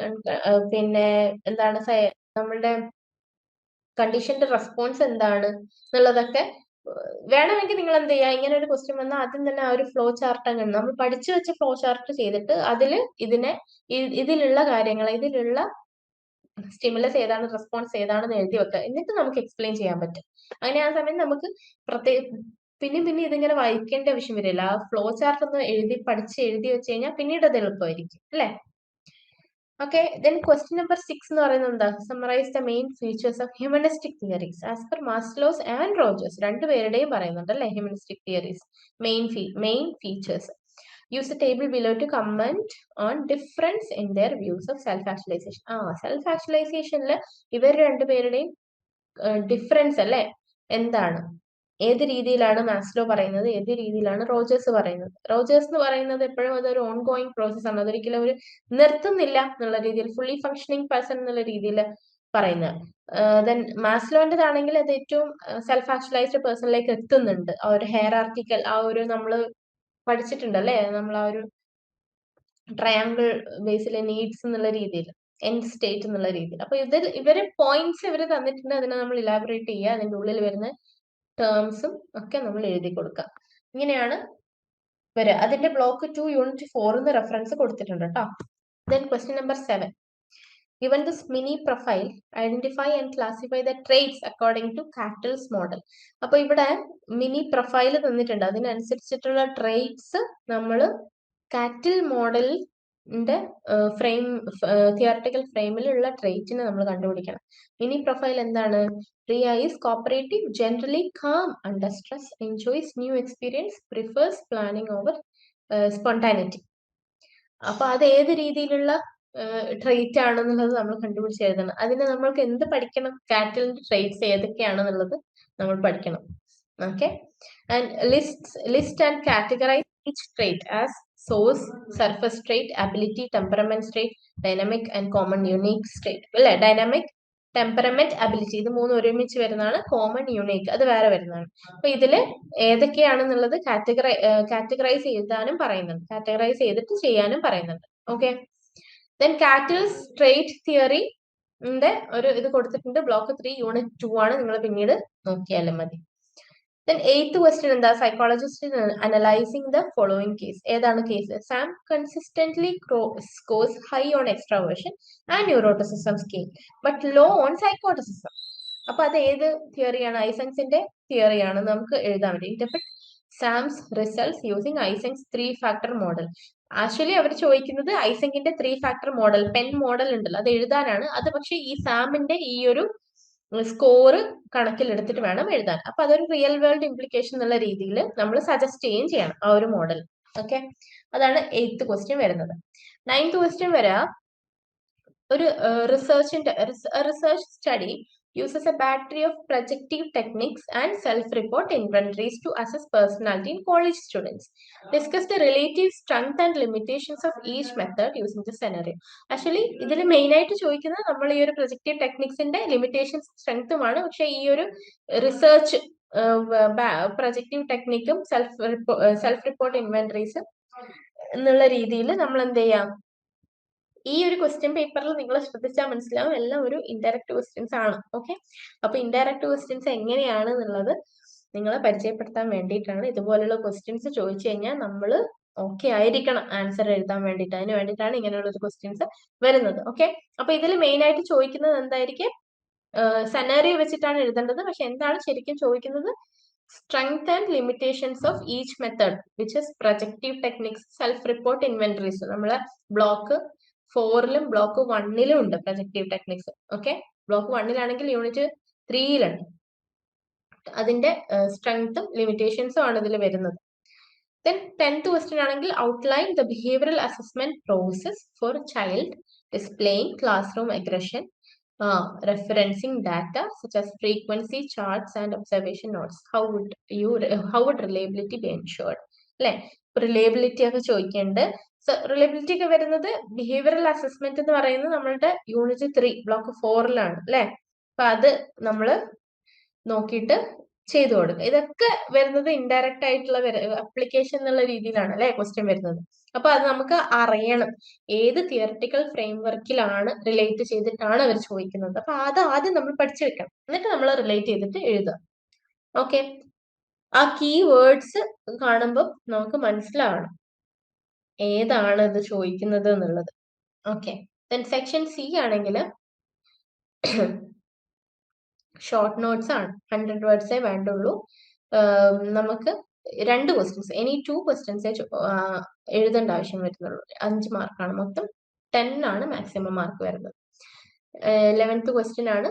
പിന്നെ എന്താണ് നമ്മളുടെ കണ്ടീഷന്റെ റെസ്പോൺസ് എന്താണ് എന്നുള്ളതൊക്കെ വേണമെങ്കിൽ നിങ്ങൾ എന്ത് ചെയ്യുക, ഇങ്ങനെ ഒരു ക്വസ്റ്റ്യൻ വന്നാൽ ആദ്യം തന്നെ ആ ഒരു ഫ്ലോ ചാർട്ട് അങ്ങ് നമ്മൾ പഠിച്ചു വെച്ച ഫ്ലോ ചാർട്ട് ചെയ്തിട്ട് ഇതിലുള്ള കാര്യങ്ങൾ, ഇതിലുള്ള സ്റ്റിമുലസ് ഏതാണ്, റെസ്പോൺസ് ഏതാണെന്ന് എഴുതി വെക്കുക. എന്നിട്ട് നമുക്ക് എക്സ്പ്ലെയിൻ ചെയ്യാൻ പറ്റും. അങ്ങനെ ആ സമയം നമുക്ക് പിന്നെ ഇതിങ്ങനെ വായിക്കേണ്ട ആവശ്യം വരില്ല. ആ ഫ്ലോ ചാർട്ട് ഒന്ന് എഴുതി വെച്ച് കഴിഞ്ഞാൽ പിന്നീട് അത് എളുപ്പമായിരിക്കും അല്ലെ. Okay, then question number 6 എന്ന് പറയുന്നത് എന്താ? Summarize the main features of humanistic theories. As per Maslow's and Rogers, രണ്ടുപേരുടെയും പറയുന്നുണ്ട് അല്ലെ humanistic theories. Main features. Use the table below to comment on difference in their views of self-actualization. Self-actualizationല് ഇവർ രണ്ടുപേരുടെയും difference അല്ലെ എന്താണ്, ഏത് രീതിയിലാണ് മാസ്ലോ പറയുന്നത്, ഏത് രീതിയിലാണ് റോജേഴ്സ് പറയുന്നത്. റോജേഴ്സ് എന്ന് പറയുന്നത് എപ്പോഴും അതൊരു ഓൺ ഗോയിങ് പ്രോസസ് ആണ്, അതൊരിക്കലും ഒരു നിർത്തുന്നില്ല എന്നുള്ള രീതിയിൽ, ഫുള്ളി ഫങ്ഷനിങ് പേഴ്സൺ എന്നുള്ള രീതിയിൽ പറയുന്നത്. ദെൻ മാസ്ലോന്റേതാണെങ്കിൽ അത് ഏറ്റവും സെൽഫ് ആക്ച്വലൈസ്ഡ് പേഴ്സണിലേക്ക് എത്തുന്നുണ്ട്. ആ ഒരു ഹെയറാർക്കിക്കൽ, ആ ഒരു നമ്മൾ പഠിച്ചിട്ടുണ്ട് അല്ലെ, നമ്മൾ ആ ഒരു ട്രയാങ്കിൾ ബേസിലെ നീഡ്സ് എന്നുള്ള രീതിയിൽ, എൻഡ് സ്റ്റേറ്റ് എന്നുള്ള രീതിയിൽ. അപ്പൊ ഇവര് പോയിന്റ്സ് ഇവര് തന്നിട്ടുണ്ട്, അതിനെ നമ്മൾ ഇലാബറേറ്റ് ചെയ്യുക, അതിന്റെ ഉള്ളിൽ വരുന്ന ടേംസും ഒക്കെ നമ്മൾ എഴുതി കൊടുക്കുക. ഇങ്ങനെയാണ് വരിക. അതിന്റെ ബ്ലോക്ക് 2 യൂണിറ്റ് 4 റെഫറൻസ് കൊടുത്തിട്ടുണ്ട് കേട്ടോ. Then question number 7. Given this mini profile, identify and classify the traits according to Cattell's model. അപ്പൊ ഇവിടെ മിനി പ്രൊഫൈൽ തന്നിട്ടുണ്ട്, അതിനനുസരിച്ചിട്ടുള്ള ട്രേറ്റ്സ് നമ്മൾ കാറ്റിൽ മോഡലിന്റെ തിയറട്ടിക്കൽ ഫ്രെയിമിലുള്ള ട്രേറ്റിനെ നമ്മൾ കണ്ടുപിടിക്കണം. മിനി പ്രൊഫൈൽ എന്താണ്? Priya is cooperative, generally calm under stress, enjoys new experience, prefers planning over spontaneity. അപ്പൊ അത് ഏത് രീതിയിലുള്ള ട്രേറ്റ് ആണെന്നുള്ളത് നമ്മൾ കണ്ടുപിടിച്ച് എഴുതണം. അതിന് നമ്മൾക്ക് എന്ത് പഠിക്കണം? കാറ്റലിന്റെ ട്രേറ്റ്സ് ഏതൊക്കെയാണെന്നുള്ളത് നമ്മൾ പഠിക്കണം. Okay. And list and categorise each trait as source, surface trait, ability, temperament trait, dynamic and common unique trait. അല്ലെ, ഡൈനാമിക്, ടെമ്പറമെന്റ്, അബിലിറ്റി, ഇത് മൂന്ന് ഒരുമിച്ച് വരുന്നതാണ്. കോമൺ, യുണീക്ക് അത് വേറെ വരുന്നതാണ്. അപ്പൊ ഇതില് ഏതൊക്കെയാണെന്നുള്ളത് കാറ്റഗറൈസ് ചെയ്താനും പറയുന്നുണ്ട്, കാറ്റഗറൈസ് ചെയ്തിട്ട് ചെയ്യാനും പറയുന്നുണ്ട്. Okay. Then cattles trait theory ഒരു ഇത് കൊടുത്തിട്ടുണ്ട്. ബ്ലോക്ക് 3 യൂണിറ്റ് 2 ആണ്, നിങ്ങൾ പിന്നീട് നോക്കിയാലും മതി. Then 8th question എന്താ? Psychologist analyzing the following case. ഏതാണ് case? Sam consistently scores high on extraversion and neuroticism scale, but low on psychoticism. അപ്പൊ അത് ഏത് തിയറിയാണ്? ഐസങ്സിന്റെ തിയറിയാണ്. നമുക്ക് എഴുതാൻ വേണ്ടി interpret Sam's results using Eysenck's 3-factor model. Actually അവർ ചോദിക്കുന്നത് ഐസങ്കിന്റെ 3-factor മോഡൽ, പെൻ മോഡൽ ഉണ്ടല്ലോ, അത് എഴുതാനാണ്. അത് പക്ഷെ ഈ സാമിന്റെ ഈ ഒരു സ്കോർ കണക്കിലെടുത്തിട്ട് വേണം എഴുതാൻ. അപ്പൊ അതൊരു റിയൽ വേൾഡ് ഇംപ്ലിക്കേഷൻ എന്നുള്ള രീതിയിൽ നമ്മൾ സജസ്റ്റ് ചെയ്യണം ആ ഒരു മോഡൽ. ഓക്കെ. അതാണ് 8th ക്വസ്റ്റ്യൻ വരുന്നത്. 9th ക്വസ്റ്റ്യൻ വരാ ഒരു research study uses a battery of projective techniques and self-report inventories to assess personality in college students. Discuss the relative strength and limitations of each method using the scenario. Actually, ഇതിൽ main ആയിട്ട് ചോദിക്കുന്നത് നമ്മൾ ഈ ഒരു projective ടെക്നിക്സിന്റെ limitations സ്ട്രെങ്ത്തുമാണ്. പക്ഷെ ഈ ഒരു research projective ടെക്നിക്കും സെൽഫ് റിപ്പോർട്ട് ഇൻവെന്ററീസ് എന്നുള്ള രീതിയിൽ നമ്മൾ എന്ത് ചെയ്യാം, ഈ ഒരു ക്വസ്റ്റ്യൻ പേപ്പറിൽ നിങ്ങൾ ശ്രദ്ധിച്ചാൽ മനസ്സിലാവും എല്ലാം ഒരു ഇൻഡയറക്റ്റ് ക്വസ്റ്റ്യൻസ് ആണ്. ഓക്കെ. അപ്പൊ ഇൻഡയറക്റ്റ് ക്വസ്റ്റ്യൻസ് എങ്ങനെയാണ് എന്നുള്ളത് നിങ്ങളെ പരിചയപ്പെടുത്താൻ വേണ്ടിയിട്ടാണ്. ഇതുപോലുള്ള ക്വസ്റ്റ്യൻസ് ചോദിച്ചു കഴിഞ്ഞാൽ നമ്മൾ ഓക്കെ ആയിരിക്കണം ആൻസർ എഴുതാൻ വേണ്ടിയിട്ട്. അതിന് വേണ്ടിയിട്ടാണ് ഇങ്ങനെയുള്ള ഒരു ക്വസ്റ്റ്യൻസ് വരുന്നത്. ഓക്കെ. അപ്പൊ ഇതിൽ മെയിൻ ആയിട്ട് ചോദിക്കുന്നത് എന്തായിരിക്കും? സെനാരിയോ വെച്ചിട്ടാണ് എഴുതേണ്ടത്. പക്ഷെ എന്താണ് ശരിക്കും ചോദിക്കുന്നത്? Strength and limitations of each method which is projective techniques, self report inventories. നമ്മളെ ബ്ലോക്ക് 4ലും ബ്ലോക്ക് 1ലും ഉണ്ട് പ്രൊജക്റ്റീവ് ടെക്നിക്സ്. ഓക്കെ. ബ്ലോക്ക് 1ലാണെങ്കിൽ യൂണിറ്റ് 3ലുണ്ട്. അതിന്റെ സ്ട്രെങ്ത്തും ലിമിറ്റേഷൻസും ആണ് ഇതിൽ വരുന്നത്. ദെൻ 10th ക്വസ്റ്റ്യൻ ആണെങ്കിൽ outline the behavioural assessment process for child displaying classroom aggression referencing data such as frequency charts and observation notes. How would reliability be ensured? അല്ലെ, റിലയബിലിറ്റി ഒക്കെ ചോദിക്കേണ്ടത്. റിലയബിലിറ്റി ഒക്കെ വരുന്നത് ബിഹേവിയറൽ അസസ്മെന്റ് എന്ന് പറയുന്നത് നമ്മളുടെ unit 3 block 4-ലാണ് അല്ലെ. അപ്പൊ അത് നമ്മൾ നോക്കിയിട്ട് ചെയ്തു കൊടുക്കുക. ഇതൊക്കെ വരുന്നത് ഇൻഡയറക്റ്റ് ആയിട്ടുള്ള അപ്ലിക്കേഷൻ എന്നുള്ള രീതിയിലാണ് അല്ലെ ക്വസ്റ്റ്യൻ വരുന്നത്. അപ്പൊ അത് നമുക്ക് അറിയണം ഏത് തിയററ്റിക്കൽ ഫ്രെയിംവർക്കിലാണ് റിലേറ്റ് ചെയ്തിട്ടാണ് അവർ ചോദിക്കുന്നത്. അപ്പൊ അത് ആദ്യം നമ്മൾ പഠിച്ചു വെക്കണം, എന്നിട്ട് നമ്മൾ റിലേറ്റ് ചെയ്തിട്ട് എഴുതുക. ഓക്കെ, ആ കീ വേർഡ്സ് കാണുമ്പോൾ നമുക്ക് മനസ്സിലാവണം ഏതാണ് ഇത് ചോദിക്കുന്നത് എന്നുള്ളത്. ഓക്കെ, ദെൻ സെക്ഷൻ സി ആണെങ്കിൽ ഷോർട്ട് നോട്ട്സ് ആണ്, 100 വേർഡ്സേ വേണ്ടുള്ളൂ. നമുക്ക് 2 ക്വസ്റ്റ്യൻസ്, ഇനി 2 ക്വസ്റ്റ്യൻസേ എഴുതേണ്ട ആവശ്യം വരുന്നുള്ളൂ. 5 മാർക്കാണ് മൊത്തം, 10 ആണ് മാക്സിമം മാർക്ക് വരുന്നത്. 11th ക്വസ്റ്റ്യൻ ആണ്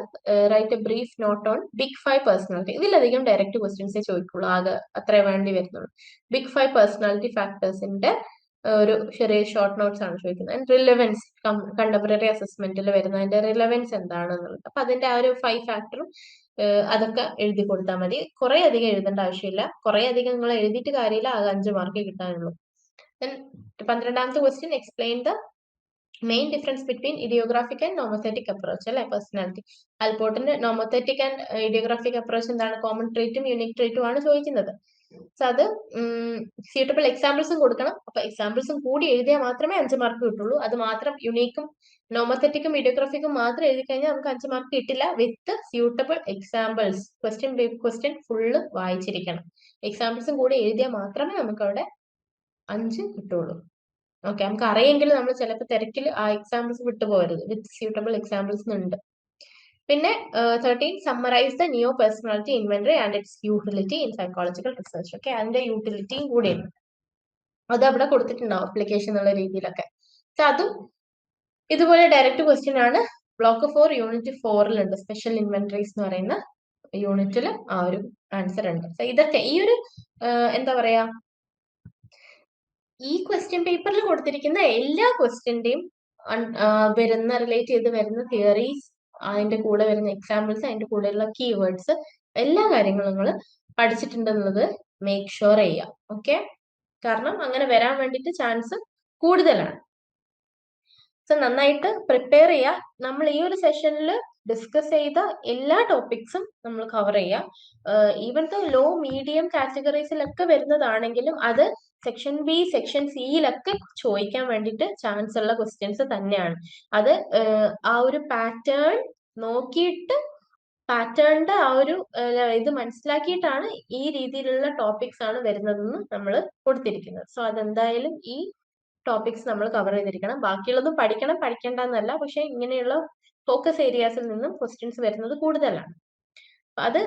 write a brief note on big 5 personality. ഇതിലധികം ഡയറക്റ്റ് ക്വസ്റ്റ്യൻസേ ചോദിക്കുള്ളൂ, ആകെ അത്രേ വേണ്ടി വരുന്നുള്ളൂ. ബിഗ് 5 പേഴ്സണാലിറ്റി ഫാക്ടേഴ്സിന്റെ ഒരു ചെറിയ ഷോർട്ട് നോട്ട്സ് ആണ് ചോദിക്കുന്നത്. ആൻഡ് റിലവൻസ്, കണ്ടംപററി അസസ്മെന്റിൽ വരുന്ന അതിന്റെ റിലവൻസ് എന്താണെന്നുള്ളത്. അപ്പൊ അതിന്റെ ആ ഒരു 5 ഫാക്ടറും അതൊക്കെ എഴുതി കൊടുത്താൽ മതി. കുറെ അധികം എഴുതേണ്ട ആവശ്യമില്ല, കുറെ അധികം നിങ്ങൾ എഴുതിയിട്ട് കാര്യമില്ല, ആകെ 5 മാർക്ക് കിട്ടാനുള്ളൂ. 12th question, explain the main difference between idiographic and nomothetic approach അല്ലെ, പേഴ്സണാലിറ്റി. അൽപോർട്ടിന്റെ നോമോത്തറ്റിക് ആൻഡ് ഇഡിയോഗ്രാഫിക് അപ്രോച്ച് എന്താണ്, കോമൺ ട്രേറ്റും യൂണിക് ട്രേറ്റും ആണ് ചോദിക്കുന്നത്. സോ അത് സ്യൂട്ടബിൾ എക്സാമ്പിൾസും കൊടുക്കണം. അപ്പൊ എക്സാമ്പിൾസും കൂടി എഴുതിയാൽ മാത്രമേ 5 മാർക്ക് കിട്ടുള്ളൂ. അത് മാത്രം യുണീക്കും നോമോത്തറ്റിക്കും ഇഡിയോഗ്രാഫിക്കും മാത്രം എഴുതി കഴിഞ്ഞാൽ നമുക്ക് 5 മാർക്ക് കിട്ടില്ല. With suitable examples, question full വായിച്ചിരിക്കണം. എക്സാമ്പിൾസും കൂടി എഴുതിയാൽ മാത്രമേ നമുക്ക് അവിടെ 5 കിട്ടുള്ളൂ. ഓക്കെ, നമുക്ക് അറിയെങ്കിൽ നമ്മൾ ചിലപ്പോൾ തിരക്കിൽ ആ എക്സാമ്പിൾസ് വിട്ടുപോകരുത്. വിത്ത് സ്യൂട്ടബിൾ എക്സാമ്പിൾസ് ഉണ്ട്. പിന്നെ 13, summarise the neo personality inventory and it's utility in psychological research. Okay, അതിന്റെ യൂട്ടിലിറ്റിയും കൂടിയുണ്ട്, അത് അവിടെ കൊടുത്തിട്ടുണ്ടാവും അപ്ലിക്കേഷൻ എന്നുള്ള രീതിയിലൊക്കെ. അതും ഇതുപോലെ ഡയറക്റ്റ് ക്വസ്റ്റ്യൻ ആണ്. ബ്ലോക്ക് 4 യൂണിറ്റ് 4-ലുണ്ട്, സ്പെഷ്യൽ ഇൻവെന്ററീസ് എന്ന് പറയുന്ന യൂണിറ്റിൽ ആ ഒരു ആൻസർ ഉണ്ട്. സോ ഇതൊക്കെ ഈ ഒരു എന്താ പറയാ, ഈ ക്വസ്റ്റ്യൻ പേപ്പറിൽ കൊടുത്തിരിക്കുന്ന എല്ലാ ക്വസ്റ്റ്യന്റെയും റിലേറ്റ് ചെയ്ത് വരുന്ന തിയറീസ്, അതിന്റെ കൂടെ വരുന്ന എക്സാമ്പിൾസ്, അതിന്റെ കൂടെയുള്ള കീവേഡ്സ്, എല്ലാ കാര്യങ്ങളും നിങ്ങൾ പഠിച്ചിട്ടുണ്ടെന്നുള്ളത് മേക്ക് ഷുവർ ചെയ്യാം. ഓക്കെ, കാരണം അങ്ങനെ വരാൻ വേണ്ടിയിട്ട് ചാൻസ് കൂടുതലാണ്. സോ നന്നായിട്ട് പ്രിപ്പയർ ചെയ്യുക. നമ്മൾ ഈ ഒരു സെഷനിൽ ഡിസ്കസ് ചെയ്ത എല്ലാ ടോപ്പിക്സും നമ്മൾ കവർ ചെയ്യാം. ഈവൻ ദ ലോ മീഡിയം കാറ്റഗറീസിലൊക്കെ വരുന്നതാണെങ്കിലും അത് സെക്ഷൻ ബി, സെക്ഷൻ സിയിലൊക്കെ ചോദിക്കാൻ വേണ്ടിയിട്ട് ചാൻസ് ഉള്ള ക്വസ്റ്റ്യൻസ് തന്നെയാണ്. അത് ആ ഒരു പാറ്റേൺ നോക്കിയിട്ട്, പാറ്റേണിന്റെ ആ ഒരു ഇത് മനസ്സിലാക്കിയിട്ടാണ് ഈ രീതിയിലുള്ള ടോപ്പിക്സ് ആണ് വരുന്നതെന്ന് നമ്മൾ കൊടുത്തിരിക്കുന്നത്. സോ അതെന്തായാലും ഈ ടോപ്പിക്സ് നമ്മൾ കവർ ചെയ്തിരിക്കണം. ബാക്കിയുള്ളതും പഠിക്കേണ്ടെന്നല്ല, പക്ഷെ ഇങ്ങനെയുള്ള ഫോക്കസ് ഏരിയാസിൽ നിന്നും ക്വസ്റ്റ്യൻസ് വരുന്നത് കൂടുതലാണ്. അത്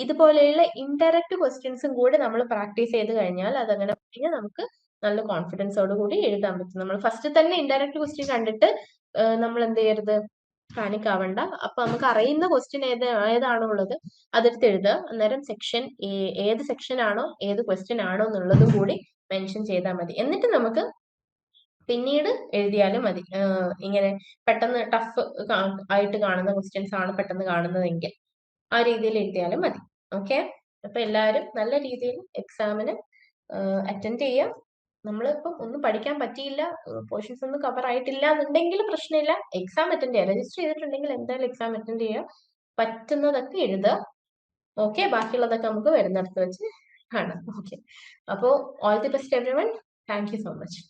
ഇതുപോലെയുള്ള ഇൻഡയറക്റ്റ് ക്വസ്റ്റ്യൻസും കൂടി നമ്മൾ പ്രാക്ടീസ് ചെയ്ത് കഴിഞ്ഞാൽ അതങ്ങനെ കഴിഞ്ഞാൽ നമുക്ക് നല്ല കോൺഫിഡൻസോട് കൂടി എഴുതാൻ പറ്റും. നമ്മൾ ഫസ്റ്റ് തന്നെ ഇൻഡയറക്റ്റ് ക്വസ്റ്റ്യൻ കണ്ടിട്ട് നമ്മൾ എന്ത് ചെയ്യരുത്, പാനിക് ആവണ്ട. അപ്പൊ നമുക്ക് അറിയുന്ന ക്വസ്റ്റ്യൻ ഏതാണോ ഉള്ളത് അതെടുത്ത് എഴുതുക. അന്നേരം സെക്ഷൻ ഏത് സെക്ഷൻ ആണോ ഏത് ക്വസ്റ്റ്യൻ ആണോ എന്നുള്ളതും കൂടി മെൻഷൻ ചെയ്താൽ മതി. എന്നിട്ട് നമുക്ക് പിന്നീട് എഴുതിയാലും മതി. ഇങ്ങനെ പെട്ടെന്ന് ടഫ് ആയിട്ട് കാണുന്ന ക്വസ്റ്റ്യൻസ് ആണ് പെട്ടെന്ന് കാണുന്നതെങ്കിൽ ആ രീതിയിൽ എഴുതിയാലും മതി. ഓക്കെ, അപ്പൊ എല്ലാവരും നല്ല രീതിയിൽ എക്സാമിന് അറ്റൻഡ് ചെയ്യാം. നമ്മളിപ്പം ഒന്നും പഠിക്കാൻ പറ്റിയില്ല, പോർഷൻസ് ഒന്നും കവർ ആയിട്ടില്ല എന്നുണ്ടെങ്കിൽ പ്രശ്നമില്ല, എക്സാം അറ്റൻഡ് ചെയ്യുക. രജിസ്റ്റർ ചെയ്തിട്ടുണ്ടെങ്കിൽ എന്തായാലും എക്സാം അറ്റൻഡ് ചെയ്യുക, പറ്റുന്നതൊക്കെ എഴുതുക. ഓക്കെ, ബാക്കിയുള്ളതൊക്കെ നമുക്ക് വരുന്നിടത്ത് വെച്ച് കാണാം. ഓക്കെ, അപ്പോൾ all the best everyone. Thank you so much.